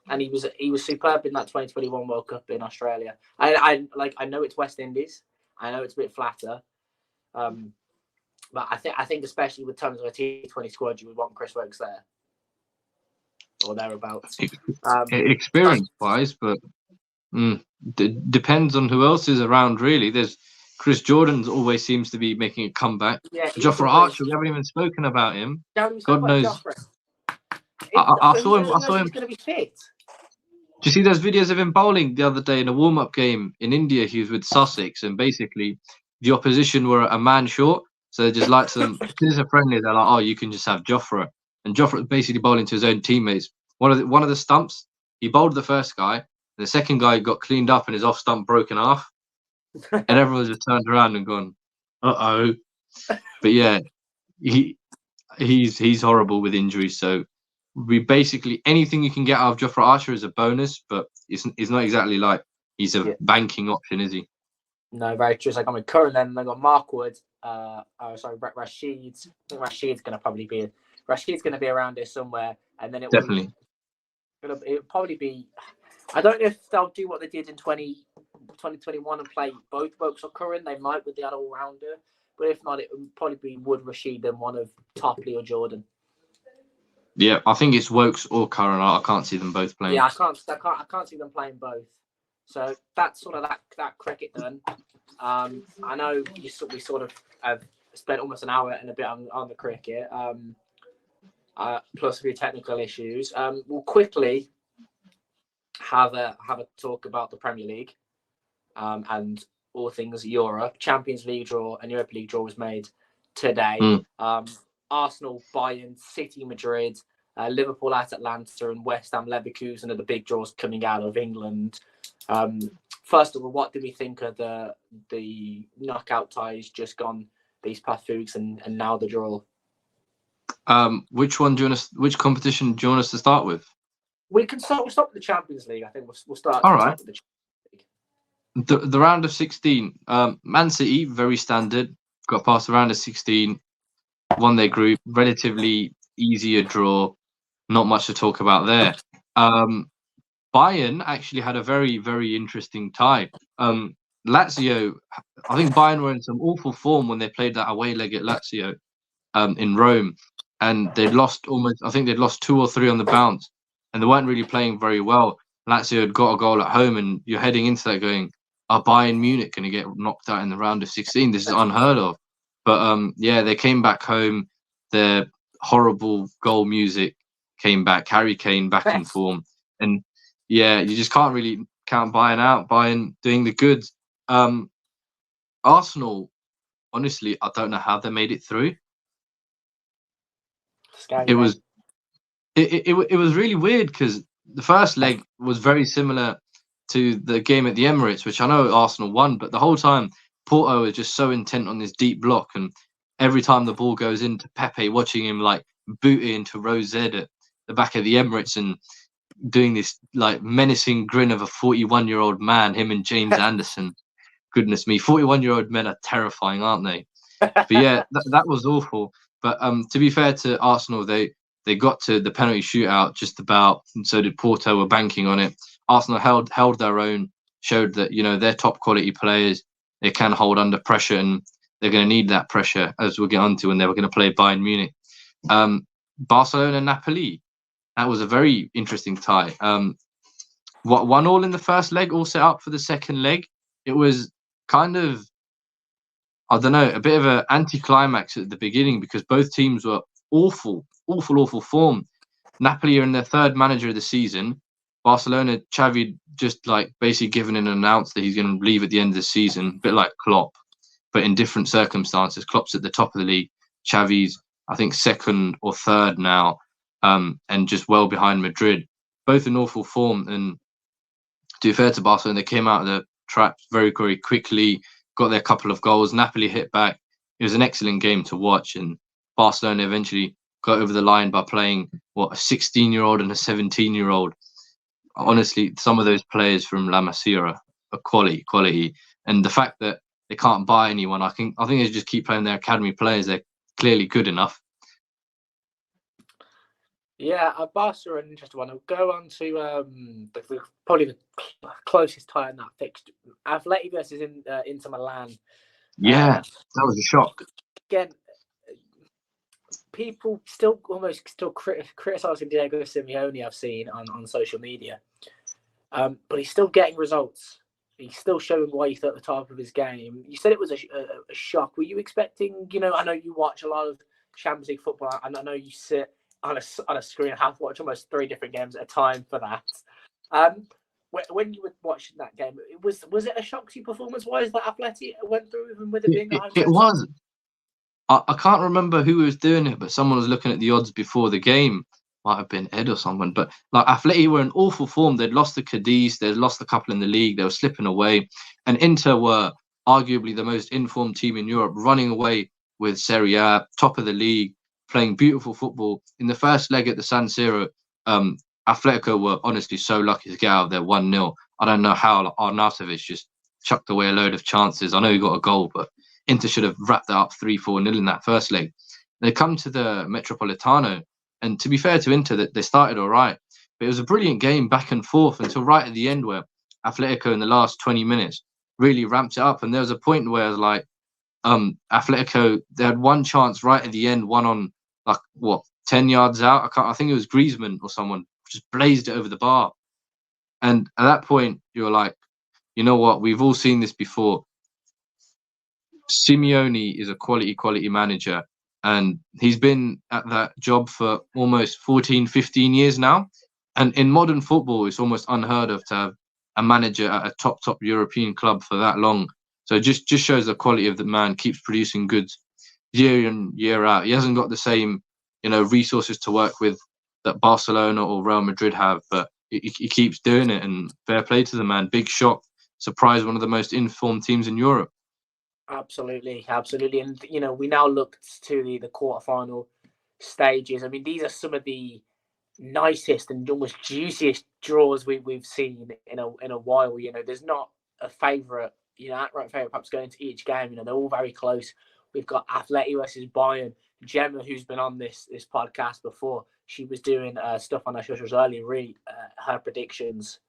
And he was superb in that 2021 World Cup in Australia. I know it's West Indies. I know it's a bit flatter. But I think especially with terms of a T20 squad, you would want Chris Wokes there. Or thereabouts. Experience-wise, but depends on who else is around, really. There's Chris Jordan always seems to be making a comeback. Yeah, Jofra Archer, we haven't even spoken about him. God knows. I saw him. He's going to be fit. Do you see those videos of him bowling the other day in a warm-up game in India? He was with Sussex, and basically the opposition were a man short, so they just like to them. Because it's a friendly, they're like, "Oh, you can just have Jofra," and Jofra basically bowling to his own teammates. One of the stumps, he bowled the first guy, and the second guy got cleaned up and his off stump broken off, and everyone just turned around and gone, "Uh-oh." But yeah, he's horrible with injuries, so. We basically anything you can get out of Jofra Archer is a bonus, but it's not exactly like he's a banking option, is he? No, very true. So I got with Curran, then I got Mark Wood. Rashid. I think Rashid's going to be around here somewhere, and then it'll probably be. I don't know if they'll do what they did in 2021 and play both Wokes or Curran. They might with the other all-rounder, but if not, it would probably be Wood, Rashid, and one of Topley or Jordan. Yeah, I think it's Wokes or Curran. I can't see them both playing. Yeah, I can't see them playing both. So that's sort of that cricket done. I know we sort of have spent almost an hour and a bit on the cricket. Plus a few technical issues. We'll quickly have a talk about the Premier League and all things Europe. Champions League draw and Europa League draw was made today. Arsenal, Bayern, City, Madrid, Liverpool at Atlanta, and West Ham, Leverkusen are the big draws coming out of England. First of all, what do we think of the knockout ties just gone these past 2 weeks and now the draw? Which competition do you want us to start with? We'll start with the Champions League. I think we'll start. All right. With the Champions League. The round of 16. Man City, very standard. Got past the round of 16. Won their group, relatively easier draw, not much to talk about there. Bayern actually had a very, very interesting tie. Lazio, I think Bayern were in some awful form when they played that away leg at Lazio in Rome, and they'd lost almost. I think they'd lost 2 or 3 on the bounce, and they weren't really playing very well. Lazio had got a goal at home, and you're heading into that going, "Are Bayern Munich going to get knocked out in the round of 16? This is unheard of." But yeah, they came back home. Their horrible goal music came back. Harry Kane back in form, and yeah, you just can't really count Bayern out. Bayern doing the goods. Arsenal, honestly, I don't know how they made it through. Scary, It was it was really weird because the first leg was very similar to the game at the Emirates, which I know Arsenal won, but the whole time Porto is just so intent on this deep block, and every time the ball goes into Pepe, watching him like boot it into Rose at the back of the Emirates and doing this like menacing grin of a 41-year-old man, him and James Anderson. Goodness me, 41-year-old men are terrifying, aren't they? But yeah, that was awful. But to be fair to Arsenal, they got to the penalty shootout just about, and so did Porto. Were banking on it. Arsenal held their own, showed that they're top quality players. They can hold under pressure, and they're going to need that pressure as we'll get onto when they were going to play Bayern Munich. Barcelona Napoli. That was a very interesting tie. 1-1 in the first leg, all set up for the second leg. It was kind of, I don't know, a bit of an anticlimax at the beginning because both teams were awful form. Napoli are in their third manager of the season. Barcelona, Xavi just like basically given an announce that he's going to leave at the end of the season, a bit like Klopp, but in different circumstances. Klopp's at the top of the league. Xavi's, I think, second or third now, and just well behind Madrid. Both in awful form. And to be fair to Barcelona, they came out of the traps very, very quickly, got their couple of goals. Napoli hit back. It was an excellent game to watch, and Barcelona eventually got over the line by playing a 16-year-old and a 17-year-old. Honestly, some of those players from La Masia are quality, and the fact that they can't buy anyone, I think they just keep playing their academy players. They're clearly good enough. Yeah, Barca are an interesting one. I'll go on to probably the closest tie in that fixture. Atleti versus Inter Milan. Yeah, that was a shock. Again, people still criticizing Diego Simeone, I've seen on social media. But he's still getting results. He's still showing why he's at the top of his game. You said it was a shock. Were you expecting, I know you watch a lot of Champions League football, and I know you sit on a screen and have to watch almost 3 different games at a time for that. When you were watching that game, was it a shock to you performance-wise that Atleti went through, even with it being a home It was. I can't remember who was doing it, but someone was looking at the odds before the game. Might have been Ed or someone. But like Atleti were in awful form. They'd lost to Cadiz. They'd lost a couple in the league. They were slipping away. And Inter were arguably the most informed team in Europe, running away with Serie A, top of the league, playing beautiful football. In the first leg at the San Siro, Atletico were honestly so lucky to get out of there 1-0. I don't know how Arnautovic just chucked away a load of chances. I know he got a goal, but Inter should have wrapped that up 3-4-0 in that first leg. They come to the Metropolitano, and to be fair to Inter, that they started all right. But it was a brilliant game back and forth until right at the end where Atletico in the last 20 minutes really ramped it up. And there was a point where it was like Atletico, they had one chance right at the end, one on 10 yards out. I think it was Griezmann or someone just blazed it over the bar. And at that point, you're like, you know what? We've all seen this before. Simeone is a quality manager, and he's been at that job for almost 14, 15 years now. And in modern football, it's almost unheard of to have a manager at a top European club for that long. So it just shows the quality of the man. Keeps producing goods year in, year out. He hasn't got the same, resources to work with that Barcelona or Real Madrid have, but he keeps doing it, and fair play to the man. Big shock, surprise, one of the most informed teams in Europe. Absolutely. And, we now look to the quarterfinal stages. I mean, these are some of the nicest and almost juiciest draws we've seen in a while. There's not a favourite, outright favourite perhaps going into each game. They're all very close. We've got Atleti versus Bayern. Gemma, who's been on this podcast before, she was doing stuff on her socials earlier, really her predictions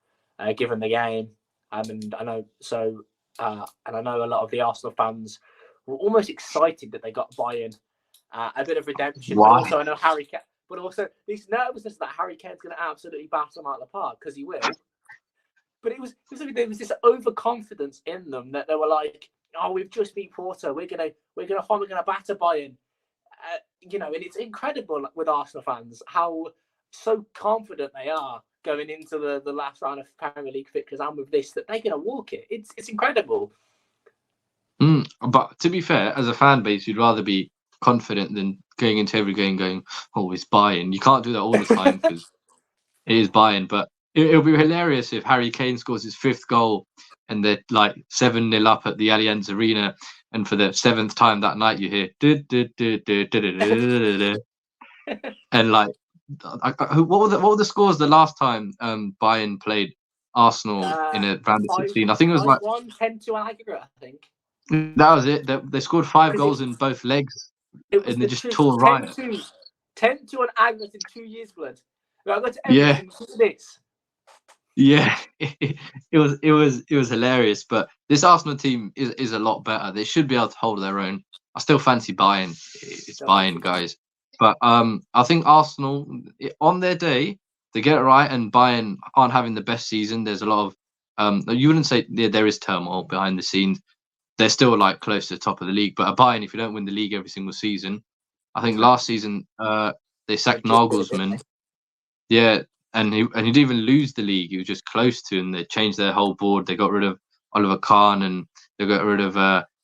given the game, and I know and I know a lot of the Arsenal fans were almost excited that they got Bayern. A bit of redemption, Why? but also I know Harry Kane. But also this nervousness that Harry Kane's going to absolutely bat them out of the park because he will. But there was this overconfidence in them that they were like, "Oh, we've just beat Porto. We're gonna batter Bayern." And it's incredible with Arsenal fans how so confident they are going into the last round of Premier League fixtures and with this that they're gonna walk it. It's incredible. But to be fair, as a fan base, you'd rather be confident than going into every game going, "Oh, it's Bayern." You can't do that all the time because it is Bayern. But it'll be hilarious if Harry Kane scores his 5th goal and they're like 7-0 up at the Allianz Arena, and for the 7th time that night you hear and like, what were the scores the last time Bayern played Arsenal in a round of 16? I think it was like 10-2 on aggregate. I think that was it. They scored 5 goals in both legs, and they just tore right. 10-2 on aggregate in 2 years, blood. I got to Yeah. this. Yeah, it was hilarious. But this Arsenal team is a lot better. They should be able to hold their own. I still fancy Bayern. It's Bayern, guys. But I think Arsenal on their day they get it right, and Bayern aren't having the best season. There's a lot of you wouldn't say there is turmoil behind the scenes. They're still like close to the top of the league. But a Bayern, if you don't win the league every single season, I think last season they sacked Nagelsmann. Yeah, and he didn't even lose the league. He was just close to, and they changed their whole board. They got rid of Oliver Kahn, and they got rid of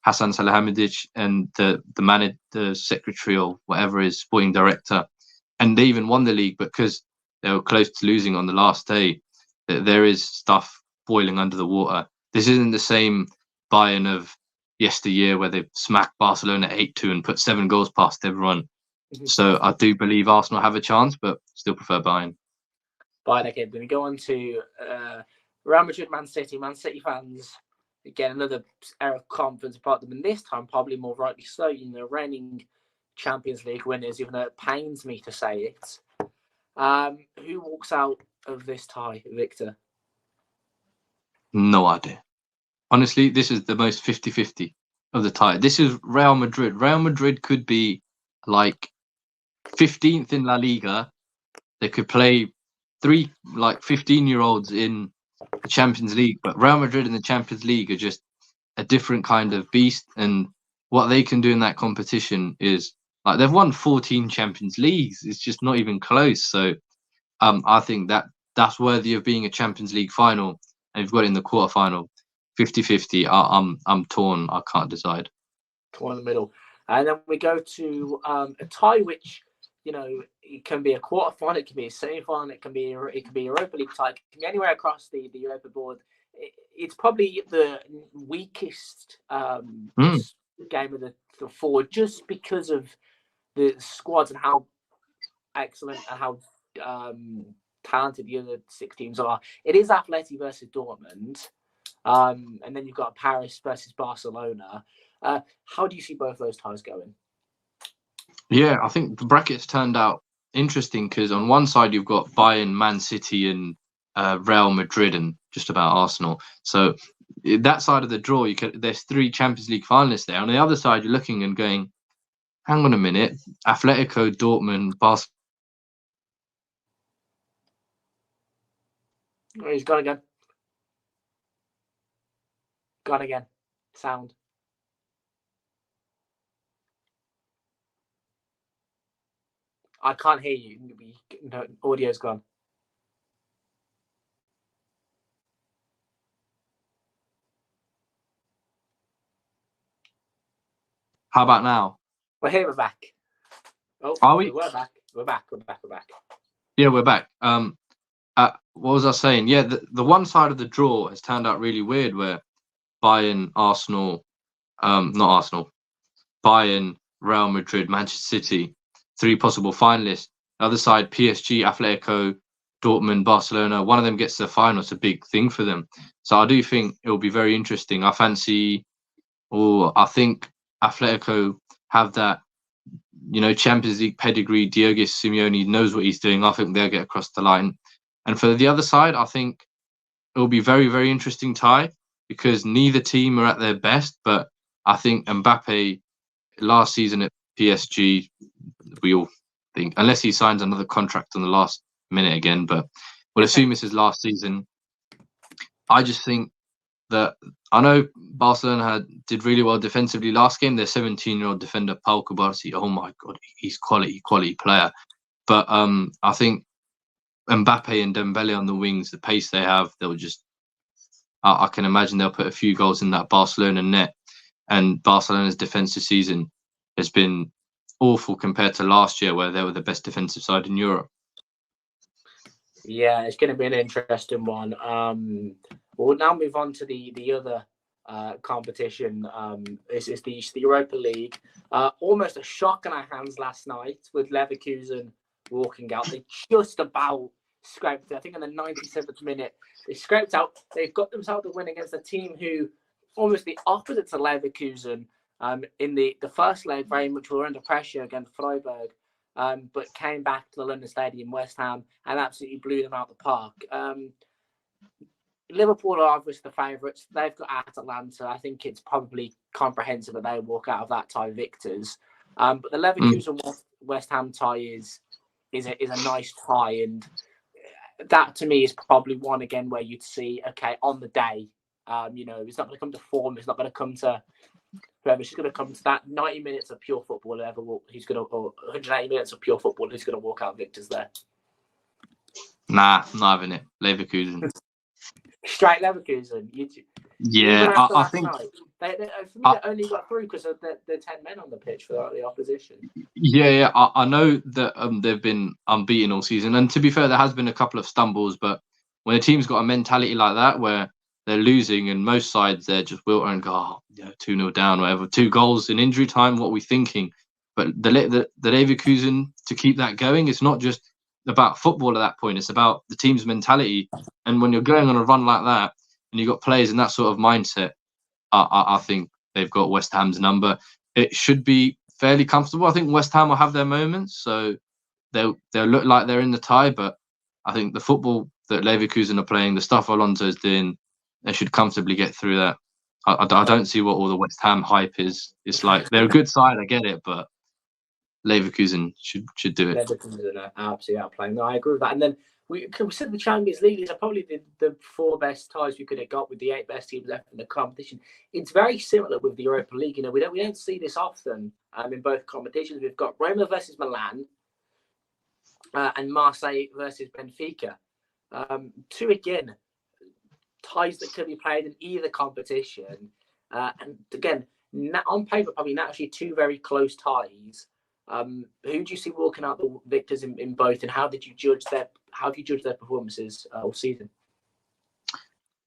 Hassan Salihamidzic and the secretary or whatever is sporting director, and they even won the league because they were close to losing on the last day. There is stuff boiling under the water. This isn't the same Bayern of yesteryear where they smacked Barcelona 8-2 and put 7 goals past everyone. So I do believe Arsenal have a chance, but still prefer Bayern. Bayern, okay, we're going to go on to Real Madrid, Man City. Man City fans, again, another era of confidence about them, and this time probably more rightly so. Reigning Champions League winners, even though it pains me to say it. Who walks out of this tie, Victor? No idea. Honestly, this is the most 50-50 of the tie. This is Real Madrid. Real Madrid could be like 15th in La Liga. They could play 3 like 15-year-olds in the Champions League, but Real Madrid in the Champions League are just a different kind of beast, and what they can do in that competition is like they've won 14 Champions Leagues. It's just not even close. So I think that's worthy of being a Champions League final, and you've got it in the quarterfinal. 50-50. I'm torn. I can't decide. Torn in the middle. And then we go to a tie which, it can be a quarterfinal, it can be a semi-final, it can be Europa League tie, it can be anywhere across the Europa board. It's probably the weakest game of the 4 just because of the squads and how excellent and how talented the other 6 teams are. It is Atleti versus Dortmund. And then you've got Paris versus Barcelona. How do you see both those ties going? Yeah, I think the brackets turned out interesting because on one side you've got Bayern, Man City, and Real Madrid, and just about Arsenal. So that side of the draw, there's 3 Champions League finalists there. On the other side, you're looking and going, hang on a minute, Atletico, Dortmund, Barcelona. Oh, he's gone again. Gone again. Sound. I can't hear you. No, audio's gone. How about now? Well, here we're back. Oh, are we? We're back. We're back. Yeah, we're back. What was I saying? Yeah, the one side of the draw has turned out really weird, where Bayern, Arsenal, not Arsenal, Bayern, Real Madrid, Manchester City, 3 possible finalists. The other side, PSG, Atletico, Dortmund, Barcelona. One of them gets to the final. It's a big thing for them. So I do think it will be very interesting. I think Atletico have that Champions League pedigree. Diogo Simeone knows what he's doing. I think they'll get across the line. And for the other side, I think it will be very, very interesting tie because neither team are at their best. But I think Mbappe last season at PSG, we all think, unless he signs another contract on the last minute again, but we'll assume it's his last season. I just think that I know Barcelona did really well defensively last game. Their 17-year-old defender, Pau Cubarsí, oh my God, he's quality player. But I think Mbappe and Dembele on the wings, the pace they have, they'll just, I can imagine they'll put a few goals in that Barcelona net. And Barcelona's defensive season has been awful compared to last year, where they were the best defensive side in Europe. Yeah, it's going to be an interesting one. We'll now move on to the other competition. It's the Europa League. Almost a shock in our hands last night with Leverkusen walking out. They just about scraped it. I think in the 97th minute, they scraped out. They've got themselves a win against a team who almost the opposite to Leverkusen. In the first leg, very much were under pressure against Freiburg, but came back to the London Stadium, West Ham, and absolutely blew them out the park. Liverpool are obviously the favourites. They've got Atalanta. I think it's probably comprehensive that they walk out of that tie victors. But the Leverkusen West Ham tie is a nice tie, and that to me is probably one again where you'd see, okay, on the day, it's not going to come to form. It's not going to come to whoever's just going to come to that 90 minutes of pure football. Or 180 minutes of pure football. Who's going to walk out victors there? Nah, not having it. Leverkusen. Straight Leverkusen. Yeah, I think they only got through because of the 10 men on the pitch for the opposition. Yeah. I know that they've been unbeaten all season, and to be fair, there has been a couple of stumbles. But when a team's got a mentality like that, where they're losing, and most sides they're just wilt and go 2-0 down, whatever, 2 goals in injury time. What are we thinking? But the Leverkusen, to keep that going, it's not just about football at that point. It's about the team's mentality. And when you're going on a run like that, and you've got players in that sort of mindset, I think they've got West Ham's number. It should be fairly comfortable. I think West Ham will have their moments, so they'll look like they're in the tie. But I think the football that Leverkusen are playing, the stuff Alonso's doing, they should comfortably get through that. I don't see what all the West Ham hype is. It's like they're a good side, I get it, but Leverkusen should do it. Leverkusen are absolutely outplaying. No, I agree with that. And then we said the Champions League, these are probably the 4 best ties we could have got with the 8 best teams left in the competition. It's very similar with the Europa League. We don't see this often in both competitions. We've got Roma versus Milan and Marseille versus Benfica. 2 again ties that could be played in either competition. And again, on paper, probably not actually 2 very close ties. Who do you see walking out the victors in both, and how have you judged their performances all season?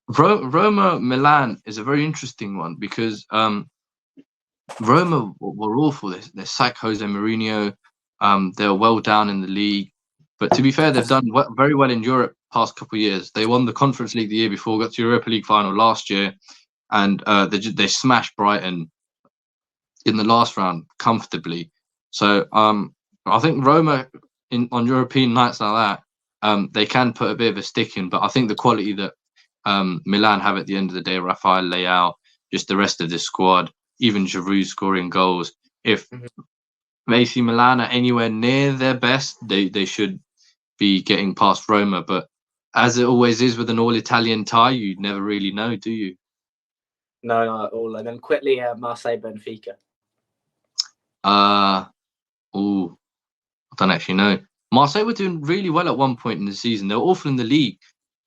Roma Milan is a very interesting one because Roma were awful. They sacked Jose Mourinho. They were well down in the league, but to be fair, they've done very well in Europe past couple of years. They won the Conference League the year before, got to Europa League final last year, and they smashed Brighton in the last round comfortably. So I think Roma on European nights like that, they can put a bit of a stick in. But I think the quality that Milan have at the end of the day, Rafael Leao, just the rest of the squad, even Giroud scoring goals. If AC Milan are anywhere near their best, they should be getting past Roma. But as it always is with an all-Italian tie, you never really know, do you? No, not at all. And then quickly, Marseille Benfica. I don't actually know. Marseille were doing really well at one point in the season. They were awful in the league.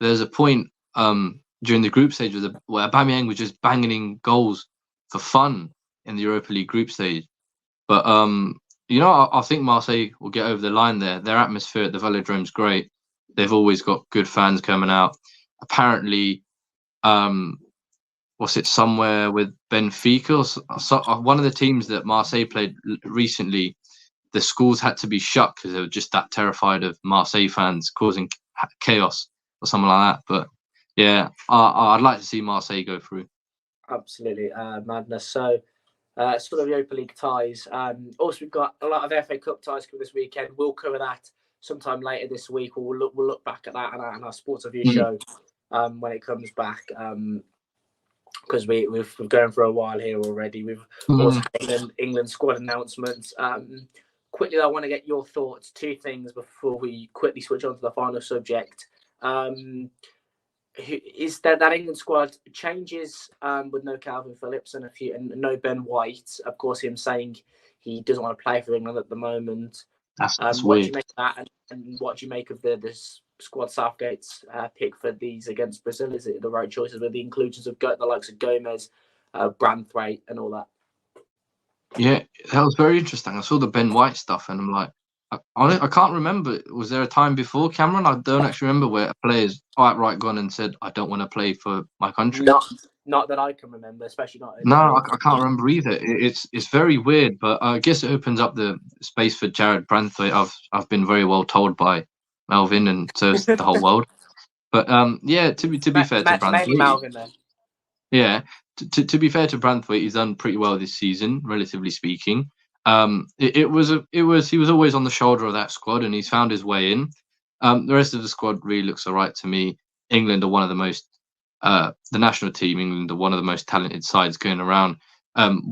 There's a point during the group stage where Aubameyang was just banging in goals for fun in the Europa League group stage. But I think Marseille will get over the line there. Their atmosphere at the Velodrome's great. They've always got good fans coming out. Apparently, somewhere with Benfica, one of the teams that Marseille played recently, the schools had to be shut because they were just that terrified of Marseille fans causing chaos or something like that. But yeah, I'd like to see Marseille go through. Absolutely, madness. So sort of Europa League ties. Also, we've got a lot of FA Cup ties coming this weekend. We'll cover that sometime later this week. We'll look back at that on our Sports Review show when it comes back. Because we've been going for a while here already. We've also had England squad announcements. Quickly, I want to get your thoughts. Two things before we quickly switch on to the final subject. Is that England squad changes with no Calvin Phillips and no Ben White? Of course, him saying he doesn't want to play for England at the moment. That's what weird. do you make of that, and what do you make of this squad Southgate's pick for these against Brazil? Is it the right choices with the inclusions of the likes of Gomez, Branthwaite, and all that? Yeah, that was very interesting. I saw the Ben White stuff, and I'm like, I can't remember. Was there a time before, Cameron? I don't actually remember where a player's outright gone and said, "I don't want to play for my country." Not that I can remember, especially not. No, I can't remember either. It's very weird, but I guess it opens up the space for Jared Branthwaite. I've been very well told by Melvin, and so is the whole world. But yeah, to be fair to Branthwaite, Melvin, then. Yeah, to be fair to Branthwaite, he's done pretty well this season, relatively speaking. He was always on the shoulder of that squad, and he's found his way in. The rest of the squad really looks all right to me. England are one of the most, the national team, England are one of the most talented sides going around.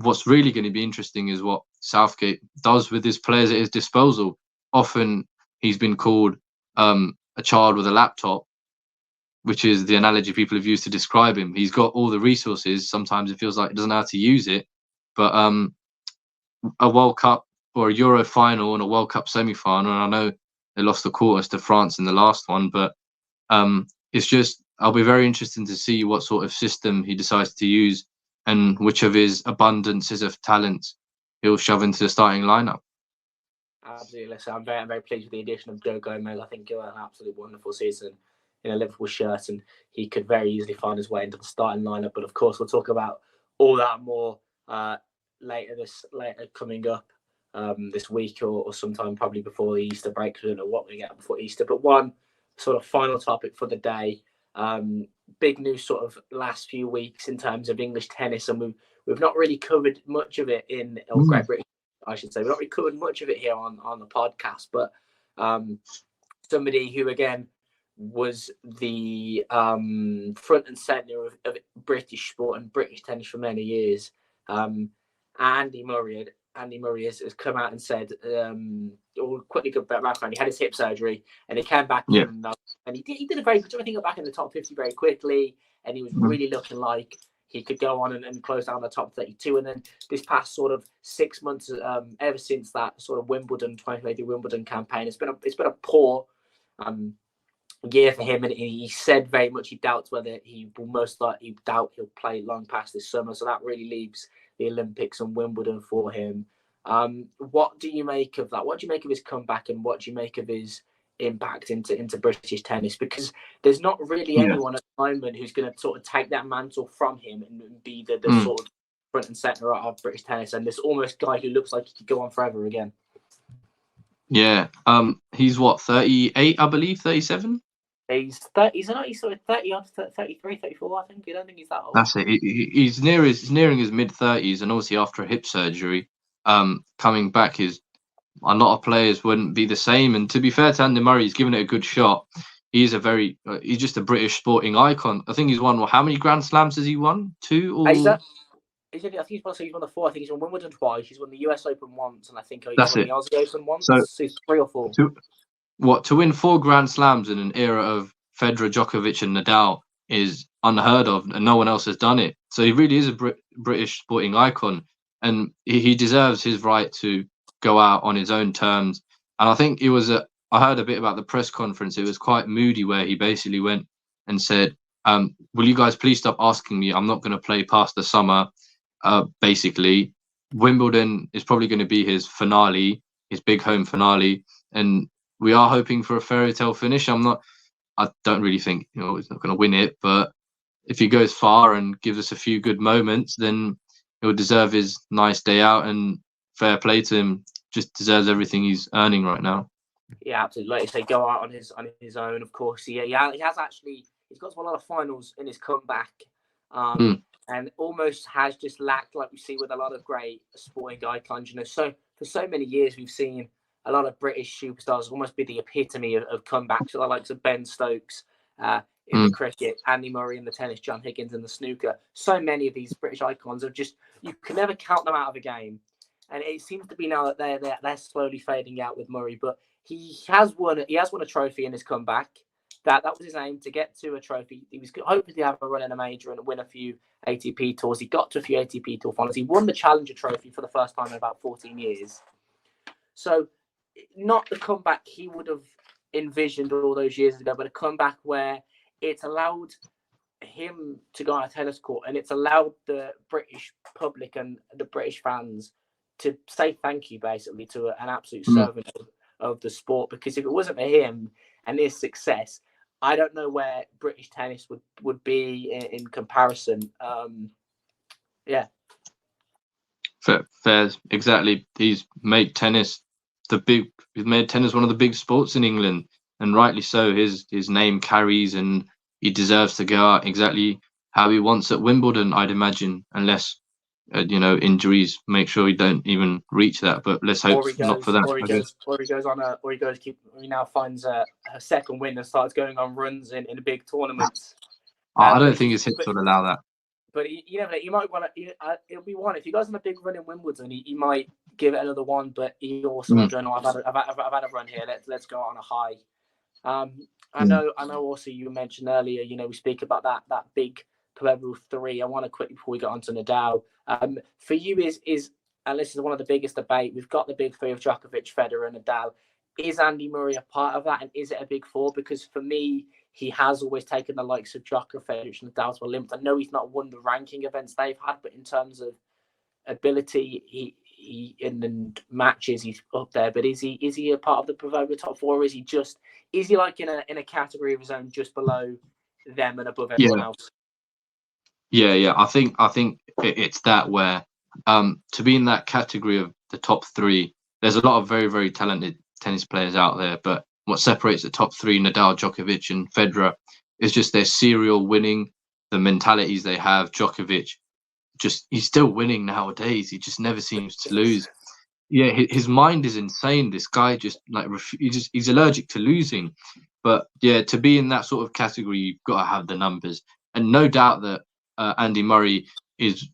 What's really going to be interesting is what Southgate does with his players at his disposal. Often he's been called a child with a laptop, which is the analogy people have used to describe him. He's got all the resources. Sometimes it feels like he doesn't know how to use it. But a World Cup or a Euro final and a World Cup semi-final, and I know they lost the quarters to France in the last one, but it's just, I'll be very interested to see what sort of system he decides to use and which of his abundances of talents he'll shove into the starting lineup. Absolutely. So I'm very pleased with the addition of Joe Gomez. I think he'll have an absolutely wonderful season in a Liverpool shirt, and he could very easily find his way into the starting lineup. But of course, we'll talk about all that more later coming up this week or sometime probably before the Easter break. I don't know what we get before Easter. But one sort of final topic for the day. Big news sort of last few weeks in terms of English tennis, and we've not really covered much of it Great Britain, I should say. We've not really covered much of it here on the podcast, but somebody who again was the front and centre of British sport and British tennis for many years. Andy Murray has come out and said, quickly go background, he had his hip surgery and he came back in, and he did a very good job. I think he got back in the top 50 very quickly, and he was really looking like he could go on and close down the top 32. And then this past sort of 6 months, ever since that sort of 2020 Wimbledon campaign, it's been a poor year for him, and he said very much he doubts whether he'll play long past this summer. So that really leaves the Olympics and Wimbledon for him. What do you make of that? What do you make of his comeback, and what do you make of his impact into British tennis? Because there's not really anyone at the moment who's going to sort of take that mantle from him and be the sort of front and centre of British tennis, and this almost guy who looks like he could go on forever again. Yeah. He's what, 38, I believe, 37? He's 30. He's sort of 30 odd, 33, 34. I think. I don't think he's that old. That's it. He's nearing his mid-30s, and obviously after a hip surgery, coming back is, a lot of players wouldn't be the same. And to be fair to Andy Murray, he's given it a good shot. He's he's just a British sporting icon. I think he's won, how many Grand Slams has he won? 2 or? I think he's won the 4. I think he's won Wimbledon twice. He's won the US Open once, and I think he's won the Aussie Open once. So he's 3 or 4. To win 4 Grand Slams in an era of Federer, Djokovic, and Nadal is unheard of, and no one else has done it. So he really is a British sporting icon, and he deserves his right to go out on his own terms. And I think I heard a bit about the press conference. It was quite moody, where he basically went and said, will you guys please stop asking me? I'm not going to play past the summer. Basically, Wimbledon is probably going to be his finale, his big home finale, and we are hoping for a fairy tale finish. I don't really think he's not going to win it, but if he goes far and gives us a few good moments, then he'll deserve his nice day out, and fair play to him. Just deserves everything he's earning right now. Yeah, absolutely. Like you say, go out on his own. Of course, he's got to a lot of finals in his comeback. And and almost has just lacked, like we see with a lot of great sporting icons. So for so many years we've seen a lot of British superstars almost be the epitome of comebacks, so the likes of Ben Stokes in the cricket, Andy Murray in the tennis, John Higgins in the snooker. So many of these British icons are just, you can never count them out of a game. And it seems to be now that they're slowly fading out with Murray, but he has won a trophy in his comeback. That was his aim, to get to a trophy. He was hoping to have a run in a major and win a few ATP tours. He got to a few ATP tour finals. He won the Challenger Trophy for the first time in about 14 years. So not the comeback he would have envisioned all those years ago, but a comeback where it's allowed him to go on a tennis court, and it's allowed the British public and the British fans to say thank you, basically, to an absolute servant of the sport. Because if it wasn't for him and his success, I don't know where British tennis would be in comparison. Yeah. Fair, exactly. He's made tennis one of the big sports in England, and rightly so. His name carries, and he deserves to go out exactly how he wants at Wimbledon, I'd imagine, unless injuries make sure he don't even reach that. But let's hope not for that. He now finds a second win and starts going on runs in big tournaments. I don't think his hips would allow that. But he might want to. It'll be one if he goes on a big run in Wimbledon. He might give it another one, but he also might go, no, I've had a run here. Let's go on a high. I know. Also, you mentioned earlier. We speak about that big proverbial three. I want to quickly, before we get on to Nadal. For you, is and this is one of the biggest debate. We've got the big three of Djokovic, Federer, and Nadal. Is Andy Murray a part of that, and is it a big four? Because for me, he has always taken the likes of Djokovic and Nadal to Olympics. I know he's not won the ranking events they've had, but in terms of ability, he in the matches he's up there. But is he a part of the proverbial top four? Or is he like in a category of his own, just below them and above everyone else? Yeah. I think it's that where to be in that category of the top three, there's a lot of very, very talented tennis players out there, but what separates the top three, Nadal, Djokovic, and Federer, is just their serial winning, the mentalities they have. Djokovic, he's still winning nowadays. He just never seems to lose. Yeah, his mind is insane. This guy he's allergic to losing. But yeah, to be in that sort of category, you've got to have the numbers. And no doubt that Andy Murray is,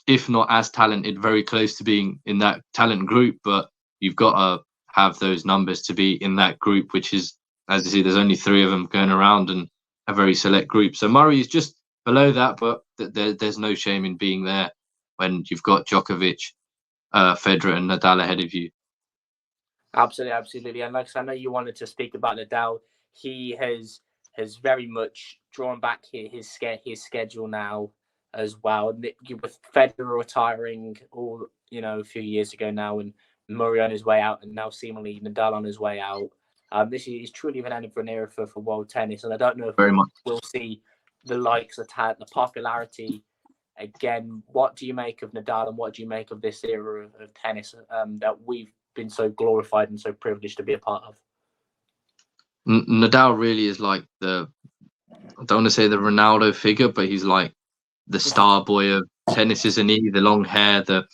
if not as talented, very close to being in that talent group. But you've got to have those numbers to be in that group, which is, as you see, there's only three of them going around and a very select group. So Murray is just below that, but there's no shame in being there when you've got Djokovic, Federer, and Nadal ahead of you. Absolutely. And like I know you wanted to speak about Nadal. He has very much drawn back his schedule now as well. With Federer retiring a few years ago now, and Murray on his way out, and now seemingly Nadal on his way out. This is truly an end of an era for world tennis, and I don't know if we'll see the likes of the popularity again. What do you make of Nadal, and what do you make of this era of tennis that we've been so glorified and so privileged to be a part of? Nadal really is like I don't want to say the Ronaldo figure, but he's like the star boy of tennis, isn't he? The long hair, the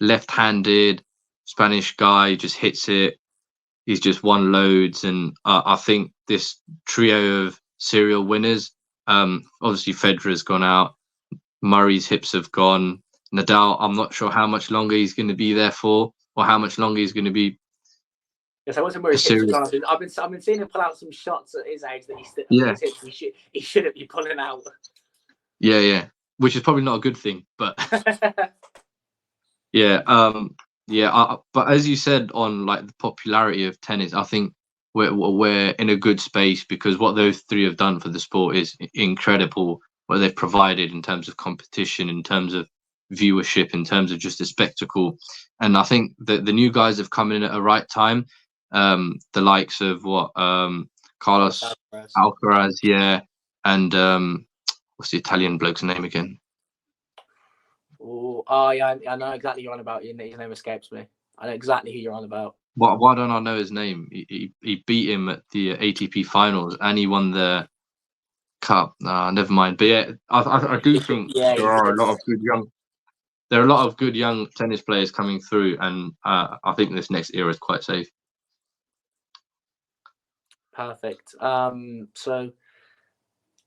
left-handed Spanish guy, just hits it. He's just won loads, and I think this trio of serial winners, obviously Federer's gone out, Murray's hips have gone, Nadal, I'm not sure how much longer he's going to be there for, or how much longer he's going to be. Yes, I wasn't worried. I've been seeing him pull out some shots at his age that he shouldn't be pulling out. Yeah, which is probably not a good thing, but but as you said on like the popularity of tennis, I think we're in a good space, because what those three have done for the sport is incredible. What they've provided in terms of competition, in terms of viewership, in terms of just a spectacle, and I think that the new guys have come in at a right time. The likes of Carlos Alcaraz, and what's the Italian bloke's name again? I know exactly who you're on about. His name escapes me. I know exactly who you're on about. Why don't I know his name? He beat him at the ATP finals, and he won the Cup. Nah, never mind. But yeah, I do think Yeah, there are a lot of good young tennis players coming through, and I think this next era is quite safe. perfect. So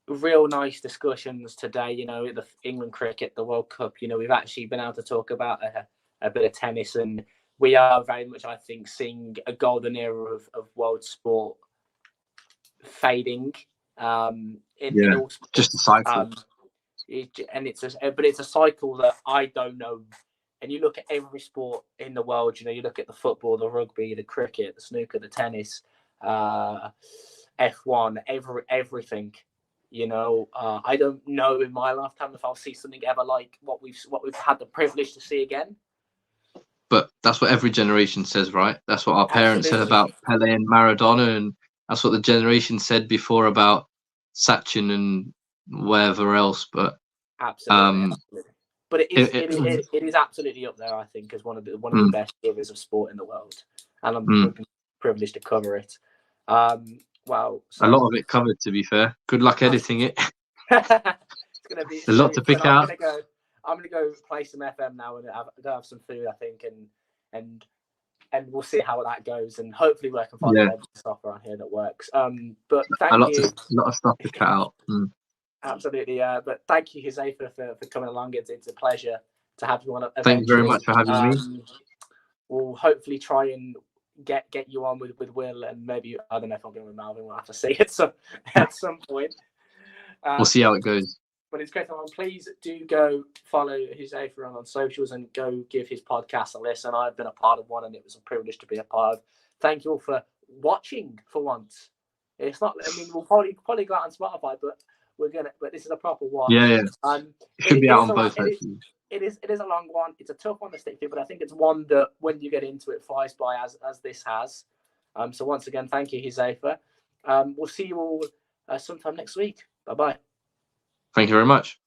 real nice discussions today. You know, the England cricket, the World Cup. You know, we've actually been able to talk about a bit of tennis, and we are very much, I think, seeing a golden era of world sport fading. In all sports. Just a cycle. But it's a cycle that I don't know. And you look at every sport in the world. You know, you look at the football, the rugby, the cricket, the snooker, the tennis, F1, everything. You know, I don't know in my lifetime if I'll see something ever like what we've had the privilege to see again. But that's what every generation says, right? That's what our parents said about Pele and Maradona, and that's what the generation said before about Sachin and whatever else. But absolutely. But it is absolutely up there, I think, as one of the best eras of sport in the world, and I'm privileged to cover it. Well, a lot of it covered, to be fair. Good luck editing it. It's gonna be a lot to pick out. I'm gonna go play some FM now and have some food, I think, and we'll see how that goes, and hopefully we can find stuff around here that works. But thank you. A lot of stuff to cut out. Absolutely, but thank you, Huzafia, for coming along. It's a pleasure to have you on. Thank you very much for having me. We'll hopefully try and get you on with Will, and maybe, I don't know if I'm going with Malvin. We'll have to see at some point. We'll see how it goes. But it's great. Please do go follow Huzafia on socials and go give his podcast a listen. I've been a part of one, and it was a privilege to be a part of. Thank you all for watching for once. It's not. I mean, we'll probably go out on Spotify, but but this is a proper one. Yeah. It should be out on both. It is a long one. It's a tough one to stick to, but I think it's one that when you get into it flies by as this has. So once again, thank you, Huzafia. We'll see you all sometime next week. Bye-bye. Thank you very much.